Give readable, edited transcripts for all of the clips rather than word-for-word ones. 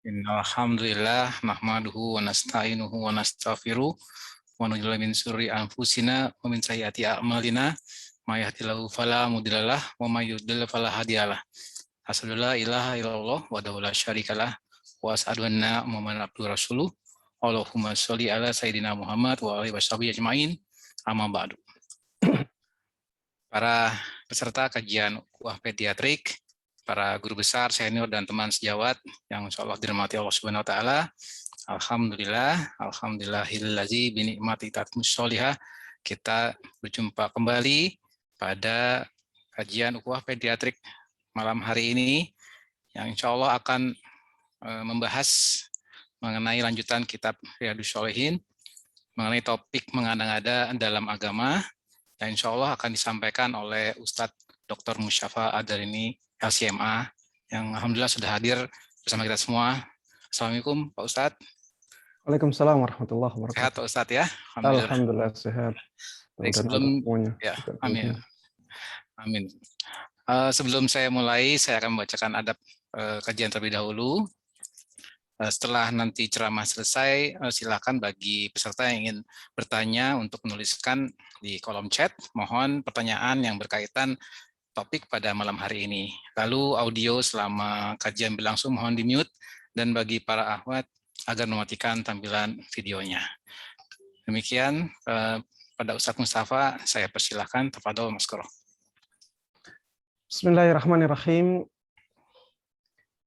Alhamdulillah nahmaduhu wa nasta'inuhu wa nastaghfiruh wa na'udzu min syururi anfusina wa min sayyiati a'malina may yahdihillahu fala mudhillalah wa may yudhlil fala hadiyalah. Asyhadu an la ilaha illallah wahdahu la syarikalah wa asyhadu anna Muhammadan abduhu rasuluh. Allahumma sholli ala sayidina Muhammad wa alihi washabihi ajmain. Amma ba'du. Para peserta kajian ukhuwah pediatrik, para guru besar, senior, dan teman sejawat yang insya Allah dirahmati Allah Subhanahu wa Ta'ala. Alhamdulillahillazi binikmati tatimmus sholihah. Kita berjumpa kembali pada kajian ukhuwah pediatrik malam hari ini yang insya Allah akan membahas mengenai lanjutan kitab Riyadhus Shalihin mengenai topik mengada-ngada dalam agama. Dan insya Allah akan disampaikan oleh Ustadz Dr. Musyafa Adarini LCMA yang alhamdulillah sudah hadir bersama kita semua. Assalamualaikum Pak Ustadz. Waalaikumsalam warahmatullahi wabarakatuh. Sehat Pak Ustadz ya? Alhamdulillah sehat. Baik, ya, amin. Amin. Sebelum saya mulai, saya akan membacakan adab kajian terlebih dahulu. Setelah nanti ceramah selesai, silakan bagi peserta yang ingin bertanya untuk menuliskan di kolom chat. Mohon pertanyaan yang berkaitan topik pada malam hari ini. Lalu audio selama kajian berlangsung mohon di-mute, dan bagi para akhwat agar mematikan tampilan videonya. Demikian pada Ustadz Mustafa, saya persilahkan. Tafadhol Mas Koro. Bismillahirrahmanirrahim.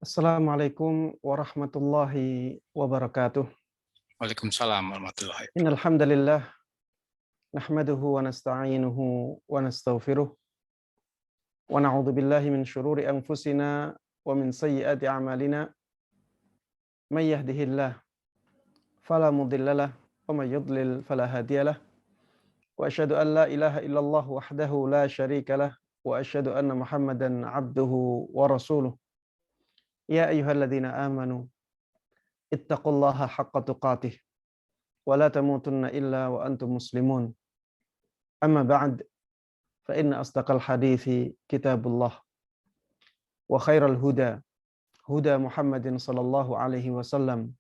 Assalamualaikum warahmatullahi wabarakatuh. Waalaikumsalam warahmatullahi wabarakatuh. Innal hamdalillah nahmaduhu wa nasta'inuhu wa nastaghfiruh wa na'udzu billahi min syururi anfusina wa min sayyiati a'malina. May yahdihillah fala mudhillalah wa may yudlil fala hadiyalah. Wa asyhadu an la ilaha illallah wahdahu la syarikalah wa asyhadu anna Muhammadan 'abduhu wa rasuluh. Ya ayyuhalladzina amanu ittaqullaha haqqa tuqatih wa la tamutunna illa wa antum muslimun. Amma ba'd, fa inna asdaqal hadithi kitabullah wa khairal huda huda Muhammadin sallallahu alaihi wasallam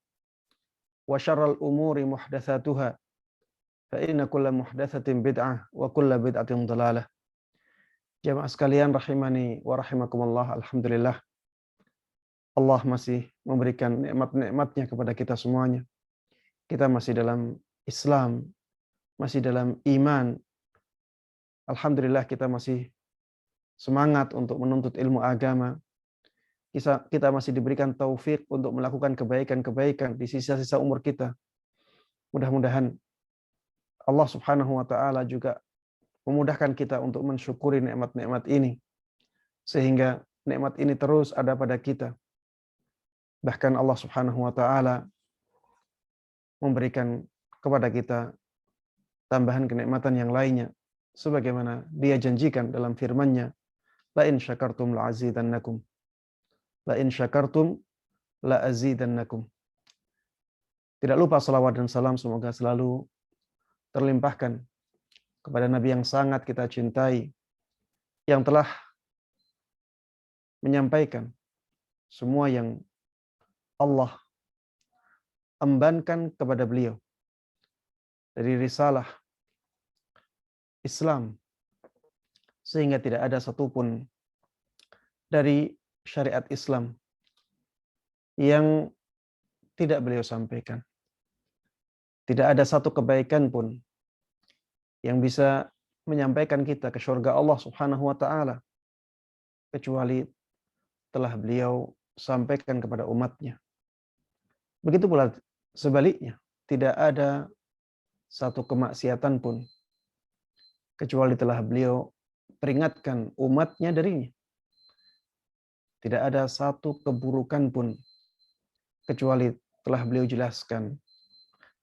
wa syarral umuri muhdatsatuha fa inna kulla muhdatsatin bid'ah wa kulla bid'atin dhalalah. Jamaah sekalian rahimani wa rahimakumullah, alhamdulillah Allah masih memberikan nikmat-nikmatnya kepada kita semuanya. Kita masih dalam Islam, masih dalam iman. Alhamdulillah kita masih semangat untuk menuntut ilmu agama. Kita masih diberikan taufik untuk melakukan kebaikan-kebaikan di sisa-sisa umur kita. Mudah-mudahan Allah Subhanahu wa Ta'ala juga memudahkan kita untuk mensyukuri nikmat-nikmat ini, sehingga nikmat ini terus ada pada kita. Bahkan Allah Subhanahu wa Ta'ala memberikan kepada kita tambahan kenikmatan yang lainnya, sebagaimana Dia janjikan dalam firman-Nya, la in syakartum la azidannakum. La in syakartum la azidannakum. Tidak lupa salawat dan salam semoga selalu terlimpahkan kepada Nabi yang sangat kita cintai, yang telah menyampaikan semua yang Allah embankan kepada beliau dari risalah Islam, sehingga tidak ada satupun dari syariat Islam yang tidak beliau sampaikan. Tidak ada satu kebaikan pun yang bisa menyampaikan kita ke surga Allah Subhanahu wa Ta'ala kecuali telah beliau sampaikan kepada umatnya. Begitu pula sebaliknya, tidak ada satu kemaksiatan pun kecuali telah beliau peringatkan umatnya darinya. Tidak ada satu keburukan pun kecuali telah beliau jelaskan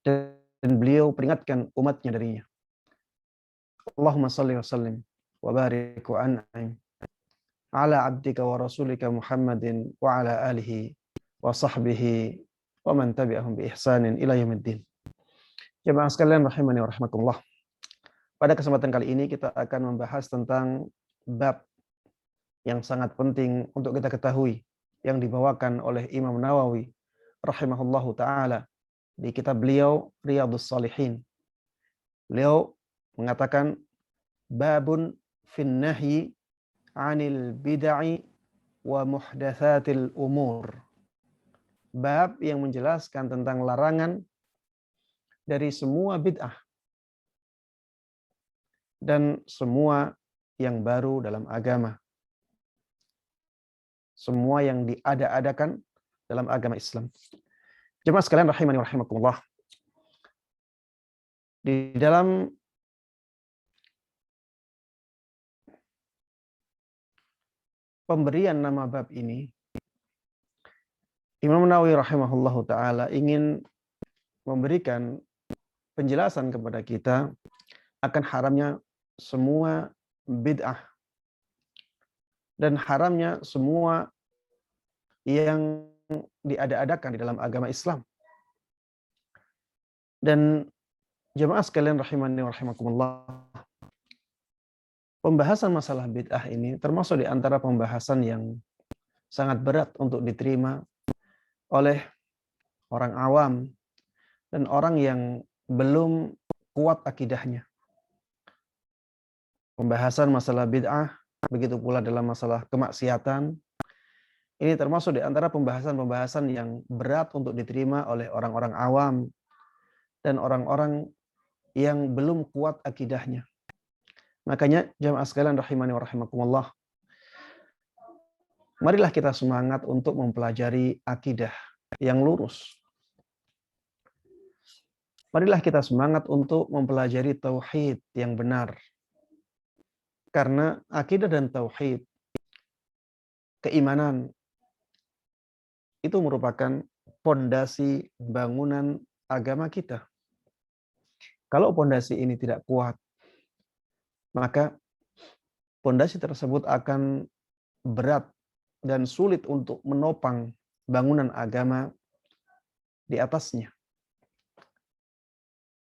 dan beliau peringatkan umatnya darinya. Allahumma salli wa sallim wa barik wa an'im ala abdika wa rasulika Muhammadin wa ala alihi wa sahbihi wa man tabi'ahum bi ihsanin ila yaumiddin. Jemaah sekalian rahimani wa rahmakumullah. Pada kesempatan kali ini kita akan membahas tentang bab yang sangat penting untuk kita ketahui yang dibawakan oleh Imam Nawawi rahimahullahu taala di kitab beliau Riyadhus Shalihin. Beliau mengatakan babun fin nahyi 'anil bid'ah wa muhdatsatil umur. Bab yang menjelaskan tentang larangan dari semua bid'ah dan semua yang baru dalam agama. Semua yang diada-adakan dalam agama Islam. Jemaah sekalian rahimani wa rahimakumullah. Di dalam pemberian nama bab ini, Imam Nawawi rahimahullahu taala ingin memberikan penjelasan kepada kita akan haramnya semua bid'ah dan haramnya semua yang diada-adakan di dalam agama Islam. Dan jemaah sekalian rahimani wa rahimakumullah, pembahasan masalah bid'ah ini termasuk di antara pembahasan yang sangat berat untuk diterima oleh orang awam dan orang yang belum kuat akidahnya. Pembahasan masalah bid'ah, begitu pula dalam masalah kemaksiatan, ini termasuk di antara pembahasan-pembahasan yang berat untuk diterima oleh orang-orang awam dan orang-orang yang belum kuat akidahnya. Makanya jamaah sekalian rahimani wa rahimakumullah, marilah kita semangat untuk mempelajari akidah yang lurus. Marilah kita semangat untuk mempelajari tauhid yang benar. Karena akidah dan tauhid, keimanan, itu merupakan pondasi bangunan agama kita. Kalau pondasi ini tidak kuat, maka pondasi tersebut akan berat dan sulit untuk menopang bangunan agama di atasnya.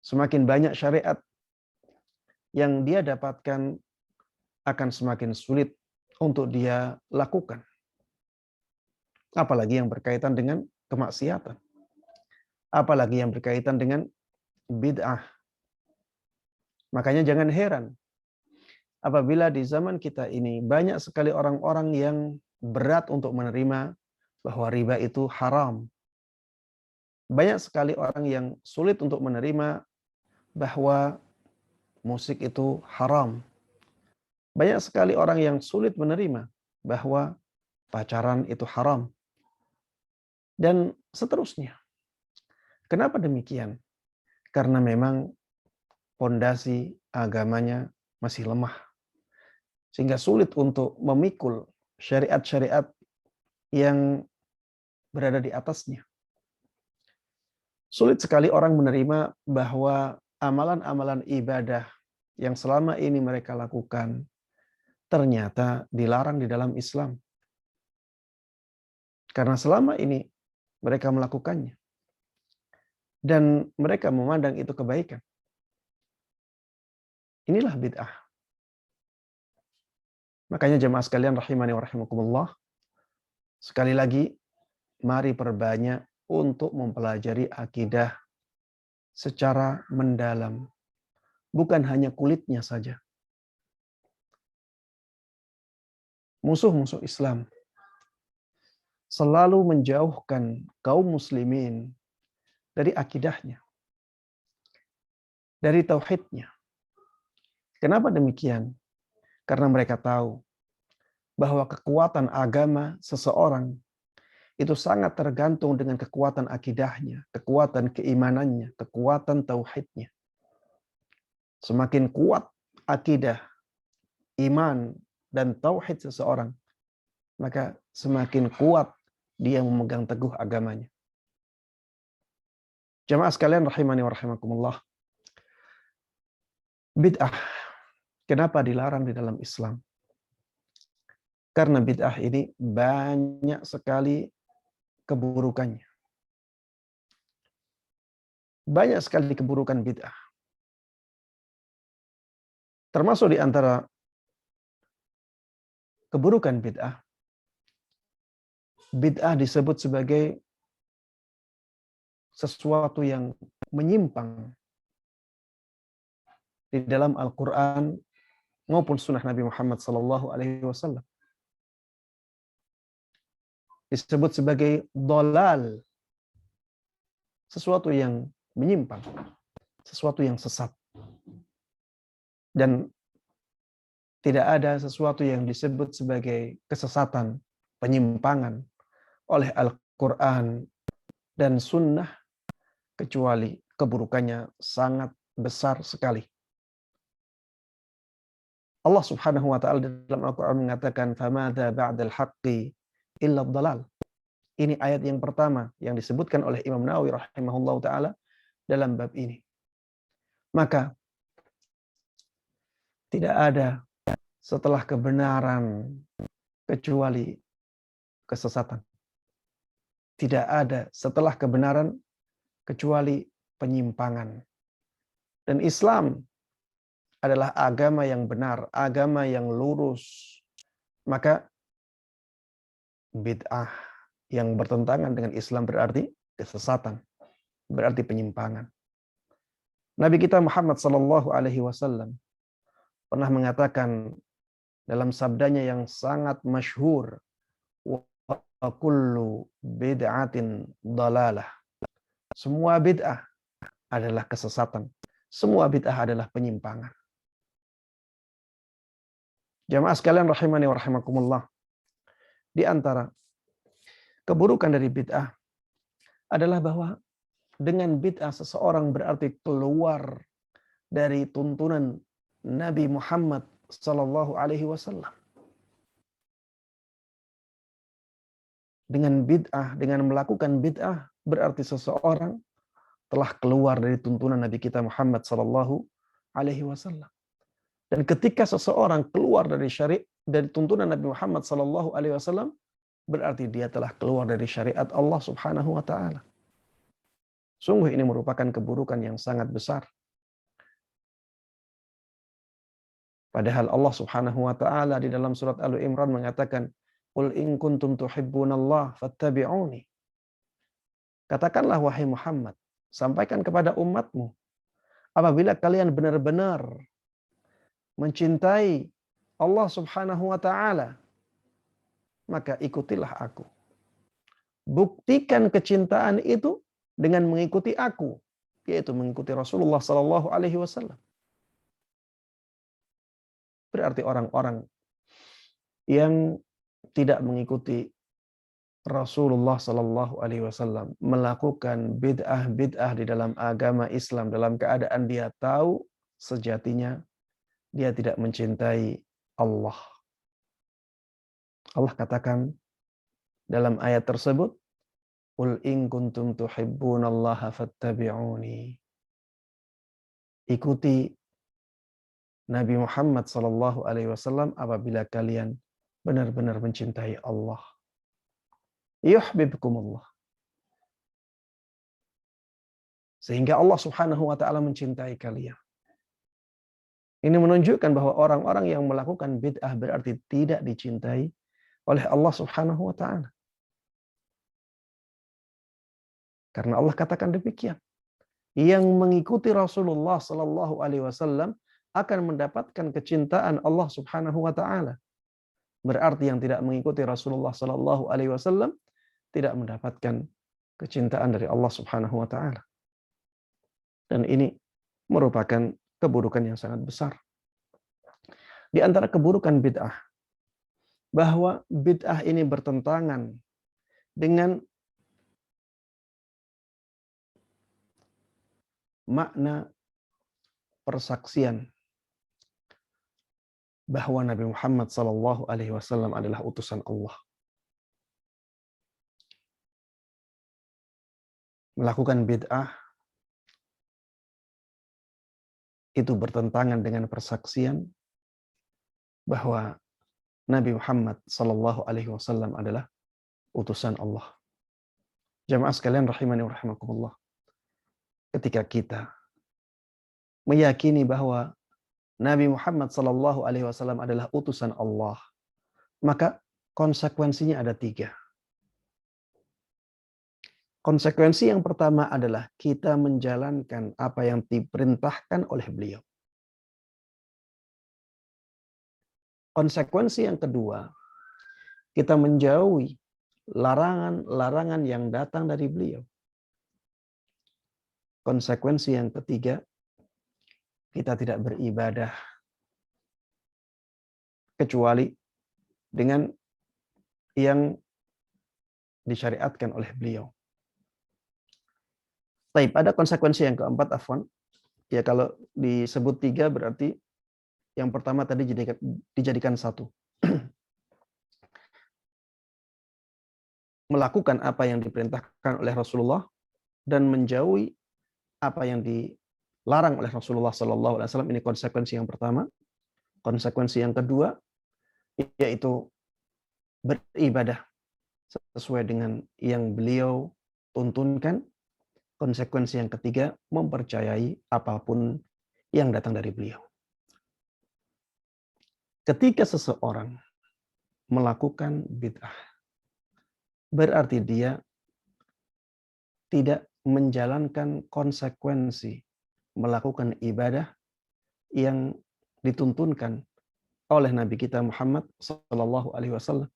Semakin banyak syariat yang dia dapatkan, akan semakin sulit untuk dia lakukan. Apalagi yang berkaitan dengan kemaksiatan. Apalagi yang berkaitan dengan bid'ah. Makanya jangan heran apabila di zaman kita ini banyak sekali orang-orang yang berat untuk menerima bahwa riba itu haram. Banyak sekali orang yang sulit untuk menerima bahwa musik itu haram. Banyak sekali orang yang sulit menerima bahwa pacaran itu haram. Dan seterusnya. Kenapa demikian? Karena memang pondasi agamanya masih lemah. Sehingga sulit untuk memikul syariat-syariat yang berada di atasnya. Sulit sekali orang menerima bahwa amalan-amalan ibadah yang selama ini mereka lakukan ternyata dilarang di dalam Islam. Karena selama ini mereka melakukannya. Dan mereka memandang itu kebaikan. Inilah bid'ah. Makanya jemaah sekalian rahimani wa rahimakumullah, sekali lagi mari perbanyak untuk mempelajari akidah secara mendalam. Bukan hanya kulitnya saja. Musuh-musuh Islam selalu menjauhkan kaum muslimin dari akidahnya, dari tauhidnya. Kenapa demikian? Karena mereka tahu bahwa kekuatan agama seseorang itu sangat tergantung dengan kekuatan akidahnya, kekuatan keimanannya, kekuatan tauhidnya. Semakin kuat akidah, iman, dan tauhid seseorang, maka semakin kuat dia memegang teguh agamanya. Jemaah sekalian rahimani wa rahimakumullah. Bid'ah, kenapa dilarang di dalam Islam? Karena bid'ah ini banyak sekali keburukannya. Banyak sekali keburukan bid'ah. Termasuk di antara keburukan bid'ah, bid'ah disebut sebagai sesuatu yang menyimpang di dalam Al-Quran maupun Sunnah Nabi Muhammad SAW disebut sebagai dolal, sesuatu yang menyimpang, sesuatu yang sesat. Dan tidak ada sesuatu yang disebut sebagai kesesatan, penyimpangan oleh Al-Quran dan Sunnah kecuali keburukannya sangat besar sekali. Allah Subhanahu wa taala dalam Al-Qur'an mengatakan famadza ba'dal haqqi illa dhalal. Ini ayat yang pertama yang disebutkan oleh Imam Nawawi rahimahullahu taala dalam bab ini. Maka tidak ada setelah kebenaran kecuali kesesatan. Tidak ada setelah kebenaran kecuali penyimpangan. Dan Islam adalah agama yang benar, agama yang lurus. Maka bid'ah yang bertentangan dengan Islam berarti kesesatan, berarti penyimpangan. Nabi kita Muhammad SAW pernah mengatakan dalam sabdanya yang sangat masyhur, wa kullu bid'atin dalalah. Semua bid'ah adalah kesesatan. Semua bid'ah adalah penyimpangan. Jamaah sekalian rahimani wa rahimakumullah. Di antara keburukan dari bid'ah adalah bahwa dengan bid'ah seseorang berarti keluar dari tuntunan Nabi Muhammad sallallahu alaihi wasallam. Dengan bid'ah, dengan melakukan bid'ah berarti seseorang telah keluar dari tuntunan Nabi kita Muhammad sallallahu alaihi wasallam. Dan ketika seseorang keluar dari dari tuntunan Nabi Muhammad sallallahu alaihi wasallam berarti dia telah keluar dari syariat Allah Subhanahu wa taala. Sungguh ini merupakan keburukan yang sangat besar. Padahal Allah Subhanahu wa taala di dalam surat Al-Imran mengatakan, "Qul in kuntum tuhibbunallah fattabi'uni." Katakanlah wahai Muhammad, sampaikan kepada umatmu, apabila kalian benar-benar mencintai Allah Subhanahu wa taala, maka ikutilah aku. Buktikan kecintaan itu dengan mengikuti aku, yaitu mengikuti Rasulullah sallallahu alaihi wasallam. Berarti orang-orang yang tidak mengikuti Rasulullah sallallahu alaihi wasallam melakukan bid'ah di dalam agama Islam dalam keadaan dia tahu sejatinya dia tidak mencintai Allah. Allah katakan dalam ayat tersebut, "Qul in kuntum tuhibbunallaha fattabi'uni." Ikuti Nabi Muhammad sallallahu alaihi wasallam apabila kalian benar-benar mencintai Allah. Yuhibbukumullah. Sehingga Allah Subhanahu wa taala mencintai kalian. Ini menunjukkan bahwa orang-orang yang melakukan bid'ah berarti tidak dicintai oleh Allah Subhanahu wa taala. Karena Allah katakan demikian. Yang mengikuti Rasulullah sallallahu alaihi wasallam akan mendapatkan kecintaan Allah Subhanahu wa taala. Berarti yang tidak mengikuti Rasulullah sallallahu alaihi wasallam tidak mendapatkan kecintaan dari Allah Subhanahu wa taala. Dan ini merupakan keburukan yang sangat besar. Di antara keburukan bid'ah, bahwa bid'ah ini bertentangan dengan makna persaksian bahwa Nabi Muhammad sallallahu alaihi wasallam adalah utusan Allah. Melakukan bid'ah itu bertentangan dengan persaksian bahwa Nabi Muhammad sallallahu alaihi wasallam adalah utusan Allah. Jamaah sekalian rahimani wa rahimakumullah. Ketika kita meyakini bahwa Nabi Muhammad sallallahu alaihi wasallam adalah utusan Allah, maka konsekuensinya ada 3. Konsekuensi yang pertama adalah kita menjalankan apa yang diperintahkan oleh beliau. Konsekuensi yang kedua, kita menjauhi larangan-larangan yang datang dari beliau. Konsekuensi yang ketiga, kita tidak beribadah kecuali dengan yang disyariatkan oleh beliau. Baik, ada konsekuensi yang keempat, afwan. Ya, kalau disebut 3 berarti yang pertama tadi dijadikan 1. Melakukan apa yang diperintahkan oleh Rasulullah dan menjauhi apa yang dilarang oleh Rasulullah SAW. Ini konsekuensi yang pertama. Konsekuensi yang kedua yaitu beribadah sesuai dengan yang beliau tuntunkan. Konsekuensi yang ketiga, mempercayai apapun yang datang dari beliau. Ketika seseorang melakukan bid'ah, berarti dia tidak menjalankan konsekuensi melakukan ibadah yang dituntunkan oleh Nabi kita Muhammad SAW.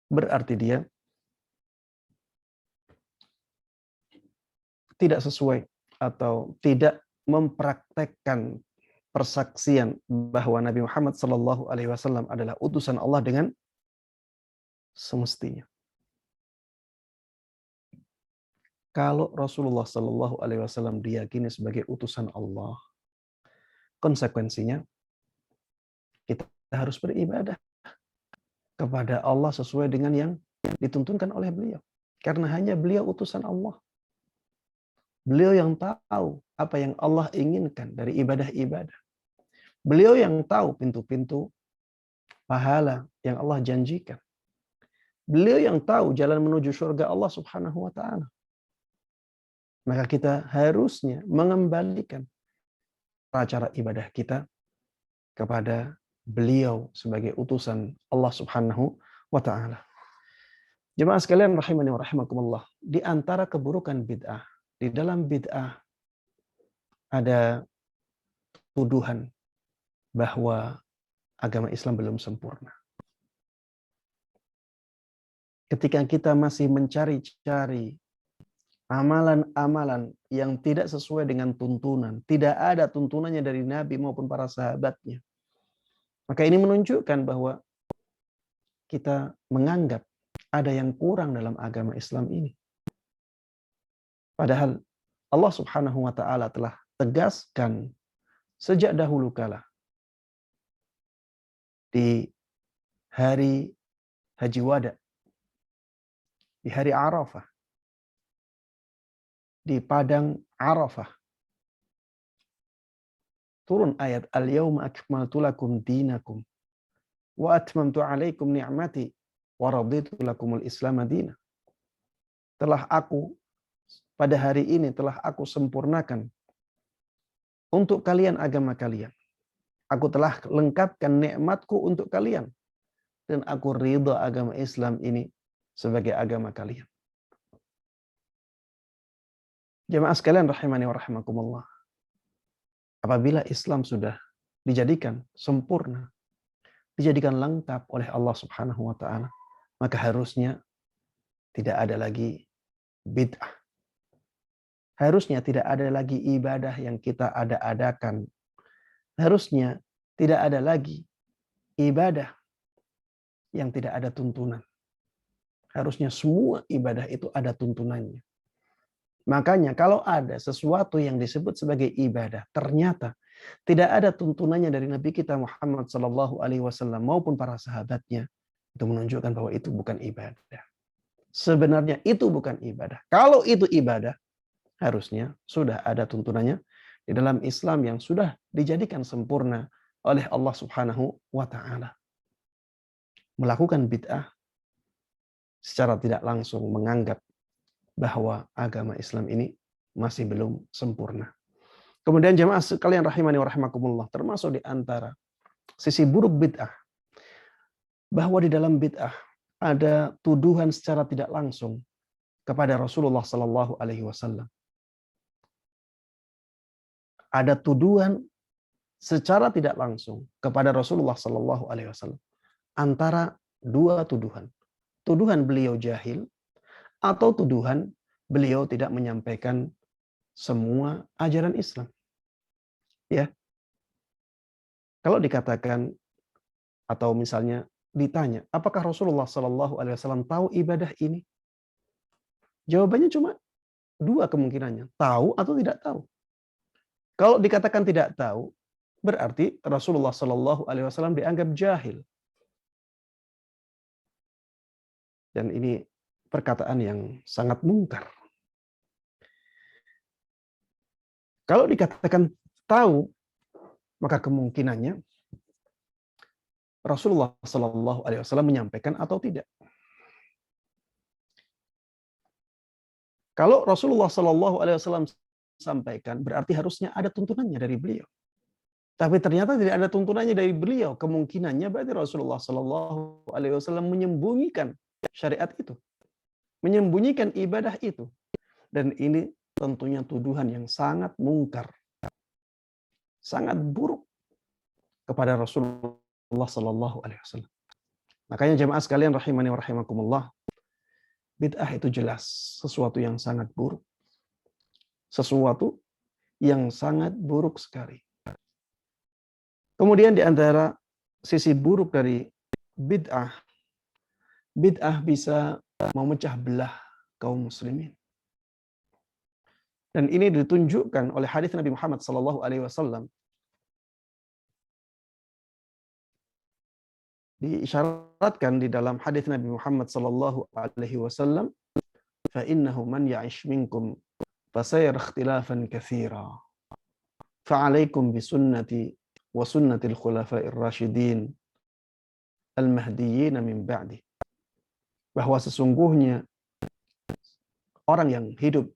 Berarti dia tidak sesuai atau tidak mempraktekkan persaksian bahwa Nabi Muhammad SAW adalah utusan Allah dengan semestinya. Kalau Rasulullah SAW diyakini sebagai utusan Allah, konsekuensinya kita harus beribadah kepada Allah sesuai dengan yang dituntunkan oleh beliau. Karena hanya beliau utusan Allah. Beliau yang tahu apa yang Allah inginkan dari ibadah-ibadah. Beliau yang tahu pintu-pintu pahala yang Allah janjikan. Beliau yang tahu jalan menuju surga Allah Subhanahu wa taala. Maka kita harusnya mengembalikan cara ibadah kita kepada beliau sebagai utusan Allah Subhanahu wa taala. Jemaah sekalian rahimani wa rahimakumullah, di antara keburukan bid'ah, di dalam bid'ah ada tuduhan bahwa agama Islam belum sempurna. Ketika kita masih mencari-cari amalan-amalan yang tidak sesuai dengan tuntunan, tidak ada tuntunannya dari Nabi maupun para sahabatnya, maka ini menunjukkan bahwa kita menganggap ada yang kurang dalam agama Islam ini. Padahal Allah Subhanahu wa taala telah tegaskan sejak dahulu kala di hari Haji Wada, di hari Arafah, di padang Arafah, turun ayat al-yauma akmaltu lakum dinakum wa atmamtu alaikum ni'mati wa raditu lakumul Islam madina. Pada hari ini telah aku sempurnakan untuk kalian agama kalian. Aku telah lengkapkan nikmatku untuk kalian. Dan aku ridha agama Islam ini sebagai agama kalian. Jemaah sekalian rahimani wa rahimakumullah. Apabila Islam sudah dijadikan sempurna, dijadikan lengkap oleh Allah Subhanahu wa taala, maka harusnya tidak ada lagi bid'ah. Harusnya tidak ada lagi ibadah yang kita ada-adakan. Harusnya tidak ada lagi ibadah yang tidak ada tuntunan. Harusnya semua ibadah itu ada tuntunannya. Makanya kalau ada sesuatu yang disebut sebagai ibadah, ternyata tidak ada tuntunannya dari Nabi kita Muhammad SAW maupun para sahabatnya, itu menunjukkan bahwa itu bukan ibadah. Sebenarnya itu bukan ibadah. Kalau itu ibadah, harusnya sudah ada tuntunannya di dalam Islam yang sudah dijadikan sempurna oleh Allah Subhanahu wa taala. Melakukan bid'ah secara tidak langsung menganggap bahwa agama Islam ini masih belum sempurna. Kemudian jemaah sekalian rahimani wa rahimakumullah, termasuk di antara sisi buruk bid'ah, bahwa di dalam bid'ah ada tuduhan secara tidak langsung kepada Rasulullah Sallallahu Alaihi Wasallam. Ada tuduhan secara tidak langsung kepada Rasulullah Sallallahu Alaihi Wasallam antara dua tuduhan. Tuduhan beliau jahil atau tuduhan beliau tidak menyampaikan semua ajaran Islam. Ya. Kalau dikatakan atau misalnya ditanya, apakah Rasulullah Sallallahu Alaihi Wasallam tahu ibadah ini? Jawabannya cuma dua kemungkinannya, tahu atau tidak tahu. Kalau dikatakan tidak tahu, berarti Rasulullah Sallallahu Alaihi Wasallam dianggap jahil. Dan ini perkataan yang sangat mungkar. Kalau dikatakan tahu, maka kemungkinannya Rasulullah Sallallahu Alaihi Wasallam menyampaikan atau tidak. Kalau Rasulullah Sallallahu Alaihi Wasallam sampaikan, berarti harusnya ada tuntunannya dari beliau. Tapi ternyata tidak ada tuntunannya dari beliau. Kemungkinannya berarti Rasulullah Sallallahu Alaihi Wasallam menyembunyikan syariat itu, menyembunyikan ibadah itu, dan ini tentunya tuduhan yang sangat mungkar, sangat buruk kepada Rasulullah Sallallahu Alaihi Wasallam. Makanya jemaah sekalian rahimani wa rahimakumullah, bid'ah itu jelas sesuatu yang sangat buruk, sesuatu yang sangat buruk sekali. Kemudian di antara sisi buruk dari bid'ah, bid'ah bisa memecah belah kaum muslimin. Dan ini ditunjukkan oleh hadis Nabi Muhammad SAW. Diisyaratkan di dalam hadis Nabi Muhammad SAW, fa innahu man ya'ish minkum fasayara ikhtilafan katsira. Fa'alaikum bisunnati wa sunnatil khulafa'ir rasyidin al-mahdiyyin min ba'di. Bahwa sesungguhnya orang yang hidup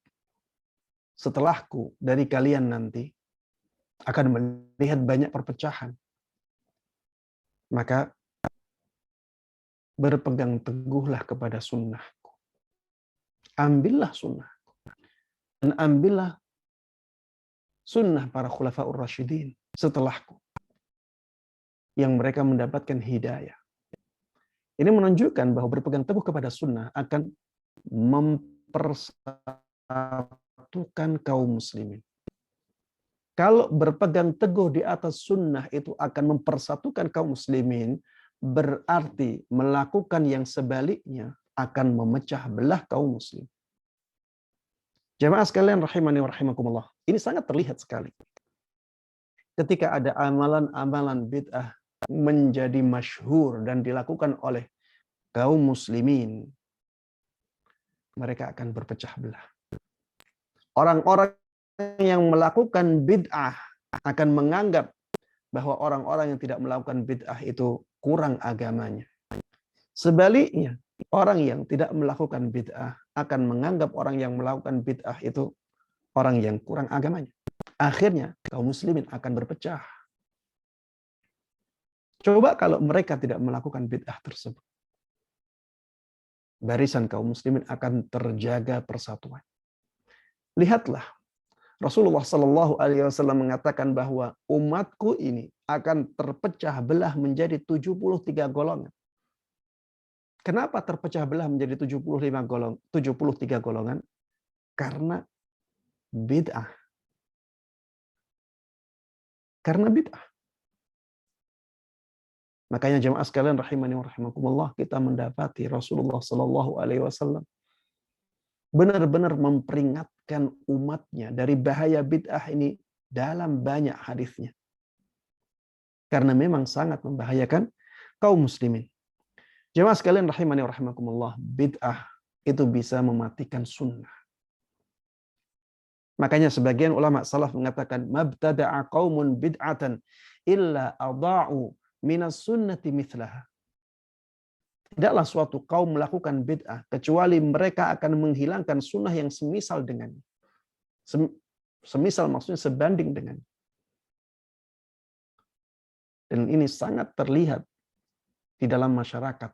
setelahku dari kalian nanti akan melihat banyak perpecahan. Maka berpegang teguhlah kepada sunnahku. Ambillah sunnahku. Dan ambillah sunnah para khulafaur rasyidin setelahku. Yang mereka mendapatkan hidayah. Ini menunjukkan bahwa berpegang teguh kepada sunnah akan mempersatukan kaum muslimin. Kalau berpegang teguh di atas sunnah itu akan mempersatukan kaum muslimin, berarti melakukan yang sebaliknya akan memecah belah kaum muslim. Jemaah sekalian rahimani wa rahimakumullah. Ini sangat terlihat sekali. Ketika ada amalan-amalan bid'ah menjadi masyhur dan dilakukan oleh kaum muslimin, mereka akan berpecah belah. Orang-orang yang melakukan bid'ah akan menganggap bahwa orang-orang yang tidak melakukan bid'ah itu kurang agamanya. Sebaliknya, orang yang tidak melakukan bid'ah akan menganggap orang yang melakukan bid'ah itu orang yang kurang agamanya. Akhirnya, kaum muslimin akan berpecah. Coba kalau mereka tidak melakukan bid'ah tersebut. Barisan kaum muslimin akan terjaga persatuan. Lihatlah, Rasulullah Shallallahu Alaihi Wasallam mengatakan bahwa umatku ini akan terpecah belah menjadi 73 golongan. Kenapa terpecah belah menjadi 73 golongan? Karena bid'ah. Karena bid'ah. Makanya jemaah sekalian rahimani wa rahimakumullah, kita mendapati Rasulullah Shallallahu Alaihi Wasallam benar-benar memperingatkan umatnya dari bahaya bid'ah ini dalam banyak hadisnya. Karena memang sangat membahayakan kaum muslimin. Jemaah sekalian rahimani wa rahimakumullah, bid'ah itu bisa mematikan sunnah. Makanya sebagian ulama salaf mengatakan, mabtada'a qaumun bid'atan illa adha'u minas sunnati mithlaha. Tidaklah suatu kaum melakukan bid'ah kecuali mereka akan menghilangkan sunnah yang semisal dengannya. Semisal maksudnya sebanding dengan. Dan ini sangat terlihat di dalam masyarakat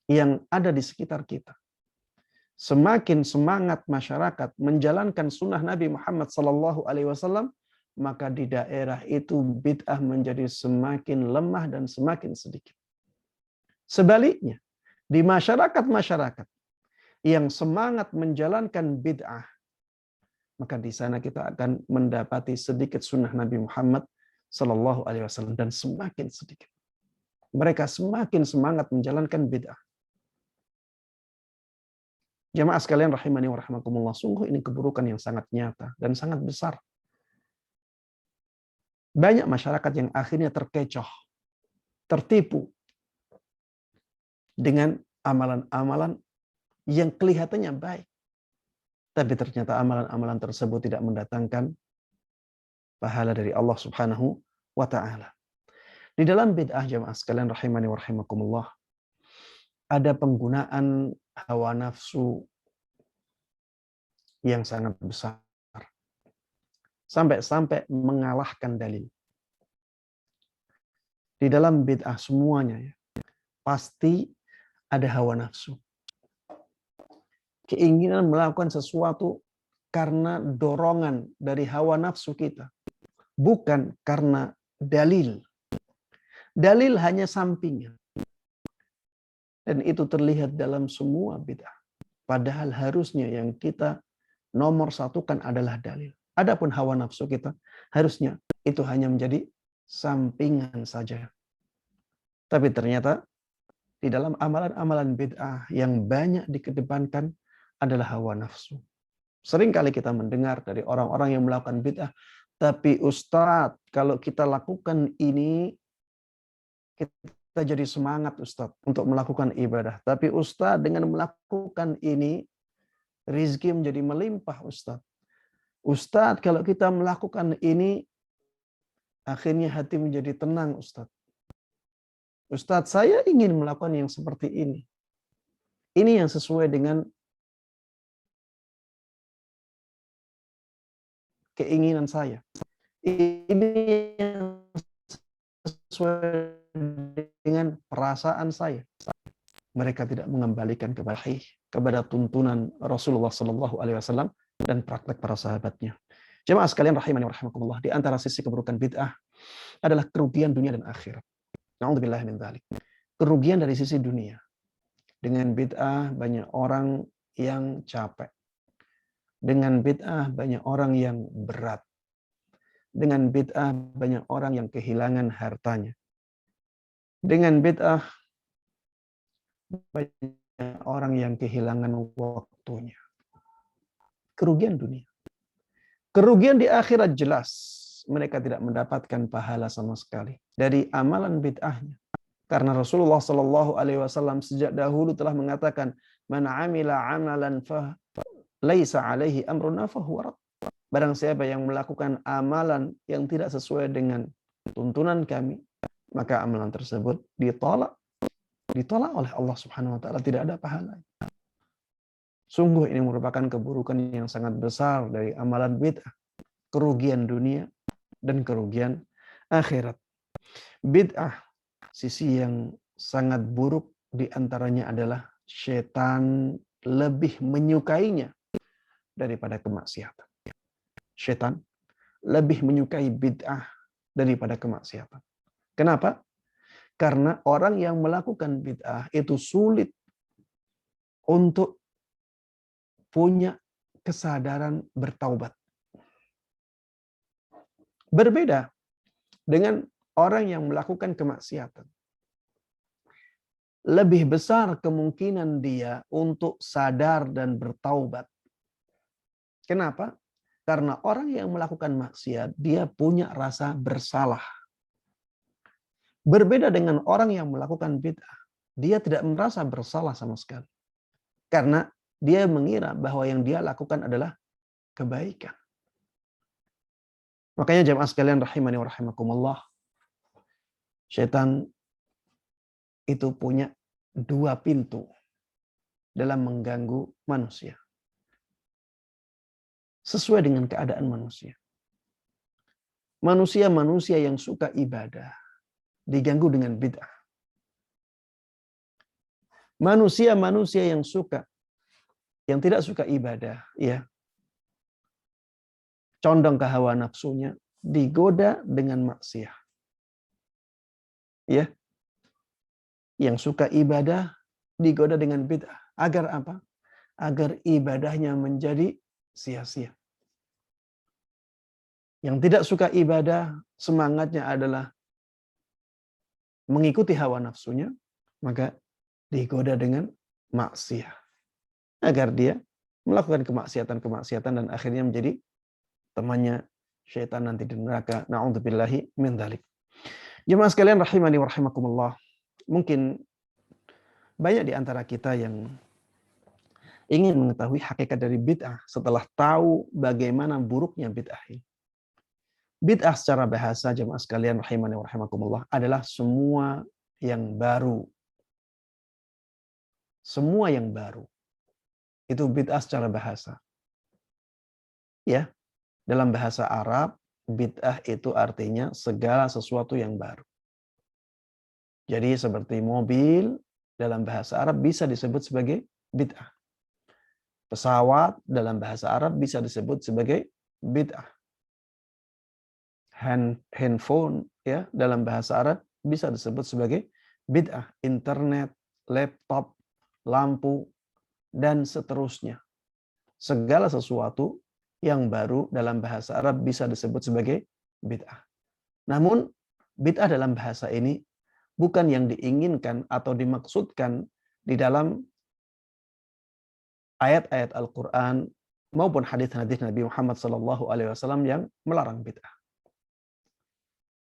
yang ada di sekitar kita. semakin semangat masyarakat menjalankan sunnah Nabi Muhammad SAW, maka di daerah itu bid'ah menjadi semakin lemah dan semakin sedikit. Sebaliknya, di masyarakat-masyarakat yang semangat menjalankan bid'ah, maka di sana kita akan mendapati sedikit sunnah Nabi Muhammad SAW dan semakin sedikit. Mereka semakin semangat menjalankan bid'ah. Jamaah sekalian rahimani wa rahimakumullah, sungguh ini keburukan yang sangat nyata dan sangat besar. Banyak masyarakat yang akhirnya terkecoh, tertipu dengan amalan-amalan yang kelihatannya baik. Tapi ternyata amalan-amalan tersebut tidak mendatangkan pahala dari Allah Subhanahu wa ta'ala. Di dalam bid'ah, jamaah sekalian rahimani wa rahimakumullah, ada penggunaan hawa nafsu yang sangat besar. Sampai-sampai mengalahkan dalil. Di dalam bid'ah semuanya ya, pasti ada hawa nafsu. Keinginan melakukan sesuatu karena dorongan dari hawa nafsu kita. Bukan karena dalil. Dalil hanya sampingan. Dan itu terlihat dalam semua bid'ah. Padahal harusnya yang kita nomor satukan adalah dalil. Adapun hawa nafsu kita, harusnya itu hanya menjadi sampingan saja. Tapi ternyata di dalam amalan-amalan bid'ah yang banyak dikedepankan adalah hawa nafsu. Sering kali kita mendengar dari orang-orang yang melakukan bid'ah, tapi Ustadz, kalau kita lakukan ini, kita jadi semangat Ustadz untuk melakukan ibadah. Tapi Ustadz, dengan melakukan ini, rizki menjadi melimpah Ustadz. Ustadz, kalau kita melakukan ini, akhirnya hati menjadi tenang Ustadz. Ustadz, saya ingin melakukan yang seperti ini. Ini yang sesuai dengan keinginan saya. Ini yang sesuai dengan perasaan saya. Mereka tidak mengembalikan kepada tuntunan Rasulullah SAW dan praktek para sahabatnya. Jemaah sekalian rahimani wa rahimakumullah, di antara sisi keburukan bid'ah adalah kerugian dunia dan akhirat. Na'udzubillah min dzalik. Kerugian dari sisi dunia. Dengan bid'ah banyak orang yang capek. Dengan bid'ah banyak orang yang berat. Dengan bid'ah banyak orang yang kehilangan hartanya. Dengan bid'ah banyak orang yang kehilangan waktunya. Kerugian dunia. Kerugian di akhirat jelas. Mereka tidak mendapatkan pahala sama sekali dari amalan bid'ahnya. Karena Rasulullah SAW sejak dahulu telah mengatakan, "Man 'amila 'amalan fa laisa 'alaihi amruna fa huwa rad." Barang siapa yang melakukan amalan yang tidak sesuai dengan tuntunan kami, maka amalan tersebut ditolak. Ditolak oleh Allah Subhanahu wa taala, tidak ada pahala. Sungguh ini merupakan keburukan yang sangat besar dari amalan bid'ah. Kerugian dunia dan kerugian akhirat. Bid'ah, sisi yang sangat buruk diantaranya adalah setan lebih menyukainya daripada kemaksiatan. Setan lebih menyukai bid'ah daripada kemaksiatan. Kenapa? Karena orang yang melakukan bid'ah itu sulit untuk punya kesadaran bertaubat. Berbeda dengan orang yang melakukan kemaksiatan. Lebih besar kemungkinan dia untuk sadar dan bertaubat. Kenapa? Karena orang yang melakukan maksiat, dia punya rasa bersalah. Berbeda dengan orang yang melakukan bid'ah. Dia tidak merasa bersalah sama sekali. Karena dia mengira bahwa yang dia lakukan adalah kebaikan. Makanya jamaah sekalian rahimani wa rahimakumullah, setan itu punya dua pintu dalam mengganggu manusia. Sesuai dengan keadaan manusia. Manusia-manusia yang suka ibadah diganggu dengan bid'ah. Manusia-manusia yang suka yang tidak suka ibadah, ya, condong ke hawa nafsunya, digoda dengan maksiat. Ya, yang suka ibadah digoda dengan bid'ah. Agar apa? Agar ibadahnya menjadi sia-sia. Yang tidak suka ibadah, semangatnya adalah mengikuti hawa nafsunya, maka digoda dengan maksiat. Agar dia melakukan kemaksiatan-kemaksiatan dan akhirnya menjadi temannya syaitan nanti di neraka. Na'udzubillahi min dzalik. Jemaah sekalian rahimani wa rahimakumullah. Mungkin banyak di antara kita yang ingin mengetahui hakikat dari bid'ah setelah tahu bagaimana buruknya bid'ah ini. Bid'ah secara bahasa, jemaah sekalian rahimani wa rahimakumullah, adalah semua yang baru. Semua yang baru. Itu bid'ah secara bahasa. Ya, dalam bahasa Arab, bid'ah itu artinya segala sesuatu yang baru. Jadi seperti mobil dalam bahasa Arab bisa disebut sebagai bid'ah. Pesawat dalam bahasa Arab bisa disebut sebagai bid'ah. Handphone ya dalam bahasa Arab bisa disebut sebagai bid'ah. Internet, laptop, lampu, dan seterusnya. Segala sesuatu yang baru dalam bahasa Arab bisa disebut sebagai bid'ah. Namun bid'ah dalam bahasa ini bukan yang diinginkan atau dimaksudkan di dalam ayat-ayat Al-Quran maupun hadis-hadis Nabi Muhammad SAW yang melarang bid'ah.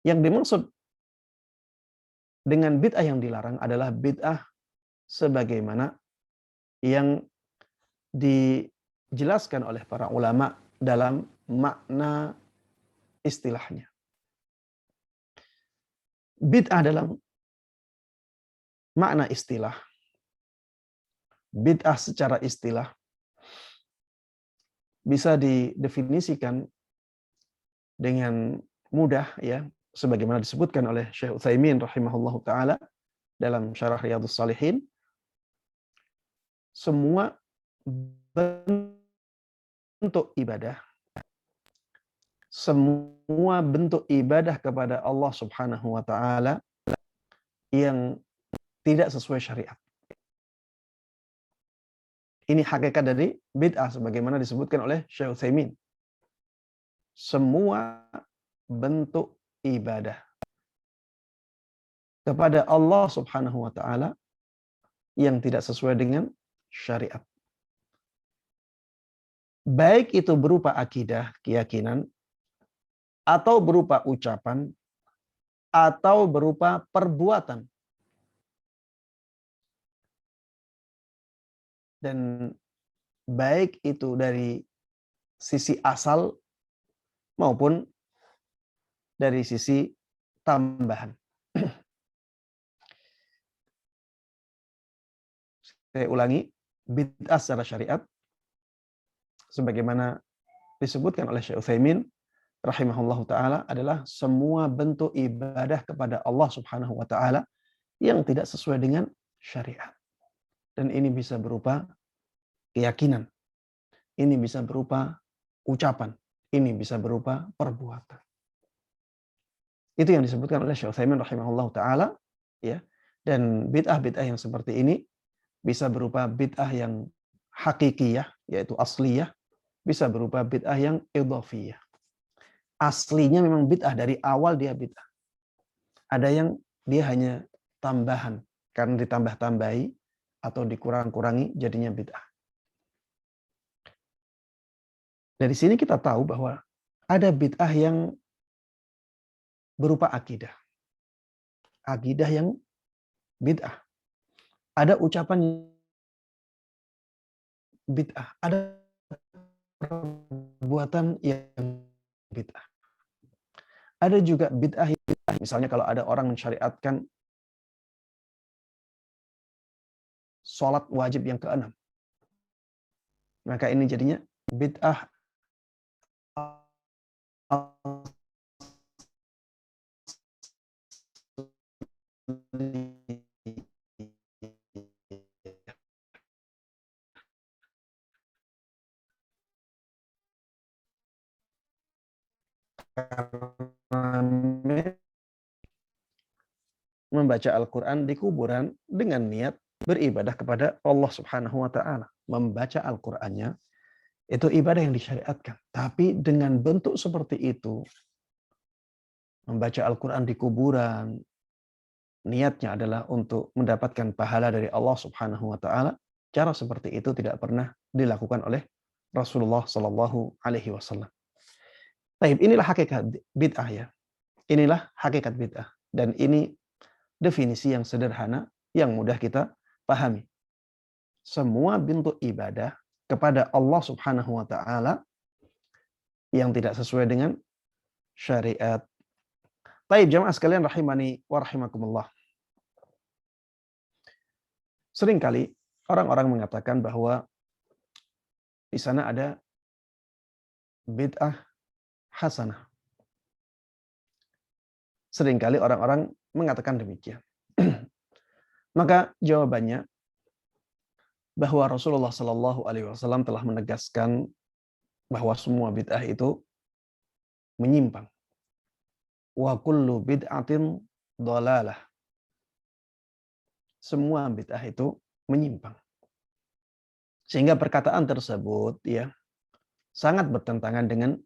Yang dimaksud dengan bid'ah yang dilarang adalah bid'ah sebagaimana yang dijelaskan oleh para ulama dalam makna istilahnya. Bid'ah dalam makna istilah, bid'ah secara istilah bisa didefinisikan dengan mudah ya, sebagaimana disebutkan oleh Syekh Utsaimin rahimahullahu taala dalam Syarah Riyadhus Shalihin, semua bentuk ibadah, semua bentuk ibadah kepada Allah Subhanahu wa taala yang tidak sesuai syariat. Ini hakikat dari bid'ah sebagaimana disebutkan oleh Syekh Utsaimin. Semua bentuk ibadah kepada Allah Subhanahu wa taala yang tidak sesuai dengan syariat. Baik itu berupa akidah, keyakinan, atau berupa ucapan, atau berupa perbuatan. Dan baik itu dari sisi asal maupun dari sisi tambahan. Saya ulangi, bid'ah secara syariat sebagaimana disebutkan oleh Syekh Utsaimin rahimahullahu taala adalah semua bentuk ibadah kepada Allah Subhanahu wa taala yang tidak sesuai dengan syariat. Dan ini bisa berupa keyakinan. Ini bisa berupa ucapan. Ini bisa berupa perbuatan. Itu yang disebutkan oleh Syekh Utsaimin rahimahullahu taala ya. Dan bid'ah-bid'ah yang seperti ini bisa berupa bid'ah yang hakikiyah yaitu asliyah, bisa berupa bid'ah yang idhafiyah. Aslinya memang bid'ah, dari awal dia bid'ah. Ada yang dia hanya tambahan karena ditambah-tambahi atau dikurang-kurangi jadinya bid'ah. Dari sini kita tahu bahwa ada bid'ah yang berupa akidah. Akidah yang bid'ah. Ada ucapan bid'ah. Ada perbuatan yang bid'ah. Ada juga bid'ah yang bid'ah. Misalnya kalau ada orang mensyariatkan sholat wajib yang ke-6. Maka ini jadinya bid'ah membaca Al-Quran di kuburan dengan niat beribadah kepada Allah Subhanahu wa Ta'ala. Membaca Al-Qurannya itu ibadah yang disyariatkan, tapi dengan bentuk seperti itu, membaca Al-Quran di kuburan, niatnya adalah untuk mendapatkan pahala dari Allah Subhanahu wa Ta'ala. Cara seperti itu tidak pernah dilakukan oleh Rasulullah Sallallahu Alaihi Wasallam. Baik, inilah hakikat bid'ah ya. Inilah hakikat bid'ah, dan ini definisi yang sederhana yang mudah kita pahami. Semua bentuk ibadah kepada Allah Subhanahu wa Ta'ala yang tidak sesuai dengan syariat. Baik, jamaah sekalian rahimani wa rahimakumullah. Seringkali orang-orang mengatakan bahwa di sana ada bid'ah hasanah. Seringkali orang-orang mengatakan demikian. Maka jawabannya bahwa Rasulullah Shallallahu Alaihi Wasallam telah menegaskan bahwa semua bid'ah itu menyimpang. Wa kullu bid'atin dhalalah. Semua bid'ah itu menyimpang. Sehingga perkataan tersebut ya sangat bertentangan dengan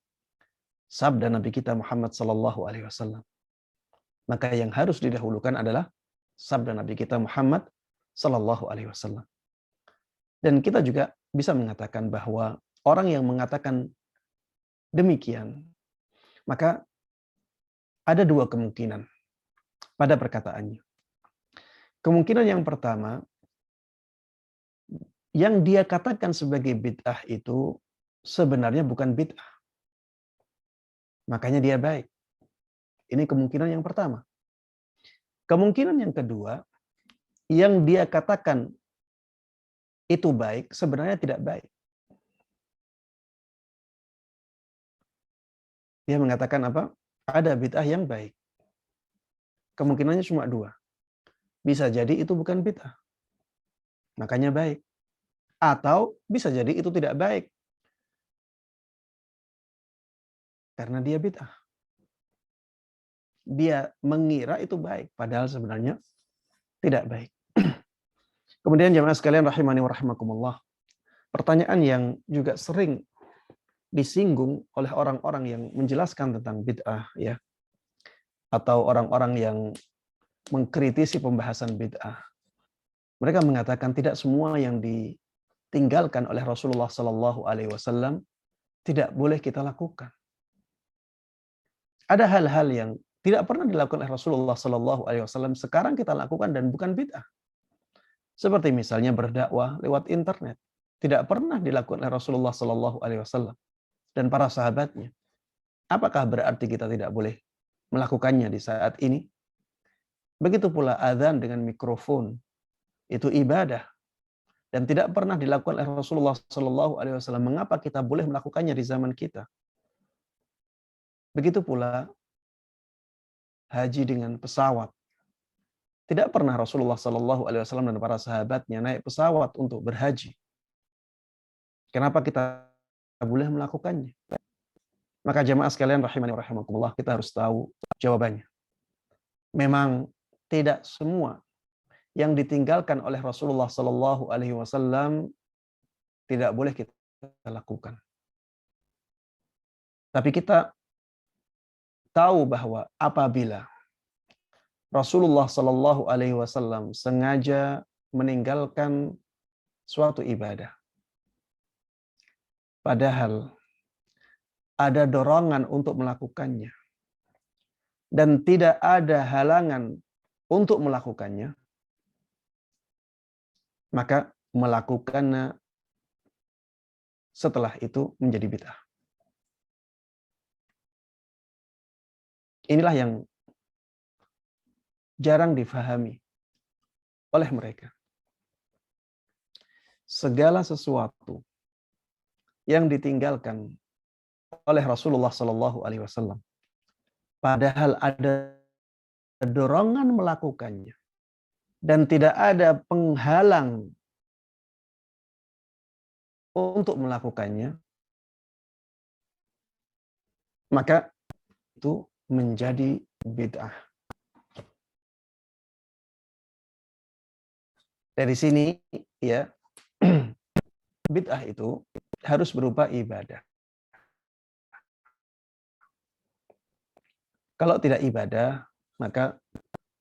sabda Nabi kita Muhammad sallallahu alaihi wasallam. Maka yang harus didahulukan adalah sabda Nabi kita Muhammad sallallahu alaihi wasallam. Dan kita juga bisa mengatakan bahwa orang yang mengatakan demikian, maka ada dua kemungkinan pada perkataannya. Kemungkinan yang pertama, yang dia katakan sebagai bid'ah itu sebenarnya bukan bid'ah. Makanya dia baik. Ini kemungkinan yang pertama. Kemungkinan yang kedua, yang dia katakan itu baik, sebenarnya tidak baik. Dia mengatakan apa? Ada bid'ah yang baik. Kemungkinannya cuma dua. Bisa jadi itu bukan bid'ah. Makanya baik. Atau bisa jadi itu tidak baik. Karena dia bid'ah. Dia mengira itu baik. Padahal sebenarnya tidak baik. Kemudian jamaah sekalian rahimani wa rahimakumullah. Pertanyaan yang juga sering disinggung oleh orang-orang yang menjelaskan tentang bid'ah ya, atau orang-orang yang mengkritisi pembahasan bid'ah. Mereka mengatakan tidak semua yang ditinggalkan oleh Rasulullah Sallallahu Alaihi Wasallam tidak boleh kita lakukan. Ada hal-hal yang tidak pernah dilakukan oleh Rasulullah Sallallahu Alaihi Wasallam sekarang kita lakukan dan bukan bid'ah. Seperti misalnya berdakwah lewat internet, tidak pernah dilakukan oleh Rasulullah Sallallahu Alaihi Wasallam dan para sahabatnya. Apakah berarti kita tidak boleh melakukannya di saat ini? Begitu pula azan dengan mikrofon, itu ibadah dan tidak pernah dilakukan oleh Rasulullah Sallallahu Alaihi Wasallam. Mengapa kita boleh melakukannya di zaman kita? Begitu pula haji dengan pesawat. Tidak pernah Rasulullah Sallallahu Alaihi Wasallam dan para sahabatnya naik pesawat untuk berhaji. Kenapa kita boleh melakukannya? Maka jamaah sekalian rahimani wa rahimakumullah, kita harus tahu jawabannya. Memang tidak semua yang ditinggalkan oleh Rasulullah Sallallahu Alaihi Wasallam tidak boleh kita lakukan. Tapi kita tahu bahwa apabila Rasulullah Sallallahu Alaihi Wasallam sengaja meninggalkan suatu ibadah, padahal ada dorongan untuk melakukannya dan tidak ada halangan untuk melakukannya, maka melakukannya setelah itu menjadi bid'ah. Inilah yang jarang difahami oleh mereka. Segala sesuatu yang ditinggalkan oleh Rasulullah Sallallahu Alaihi Wasallam, padahal ada dorongan melakukannya dan tidak ada penghalang untuk melakukannya, maka itu menjadi bid'ah. Dari sini ya, bid'ah itu harus berupa ibadah. Kalau tidak ibadah, maka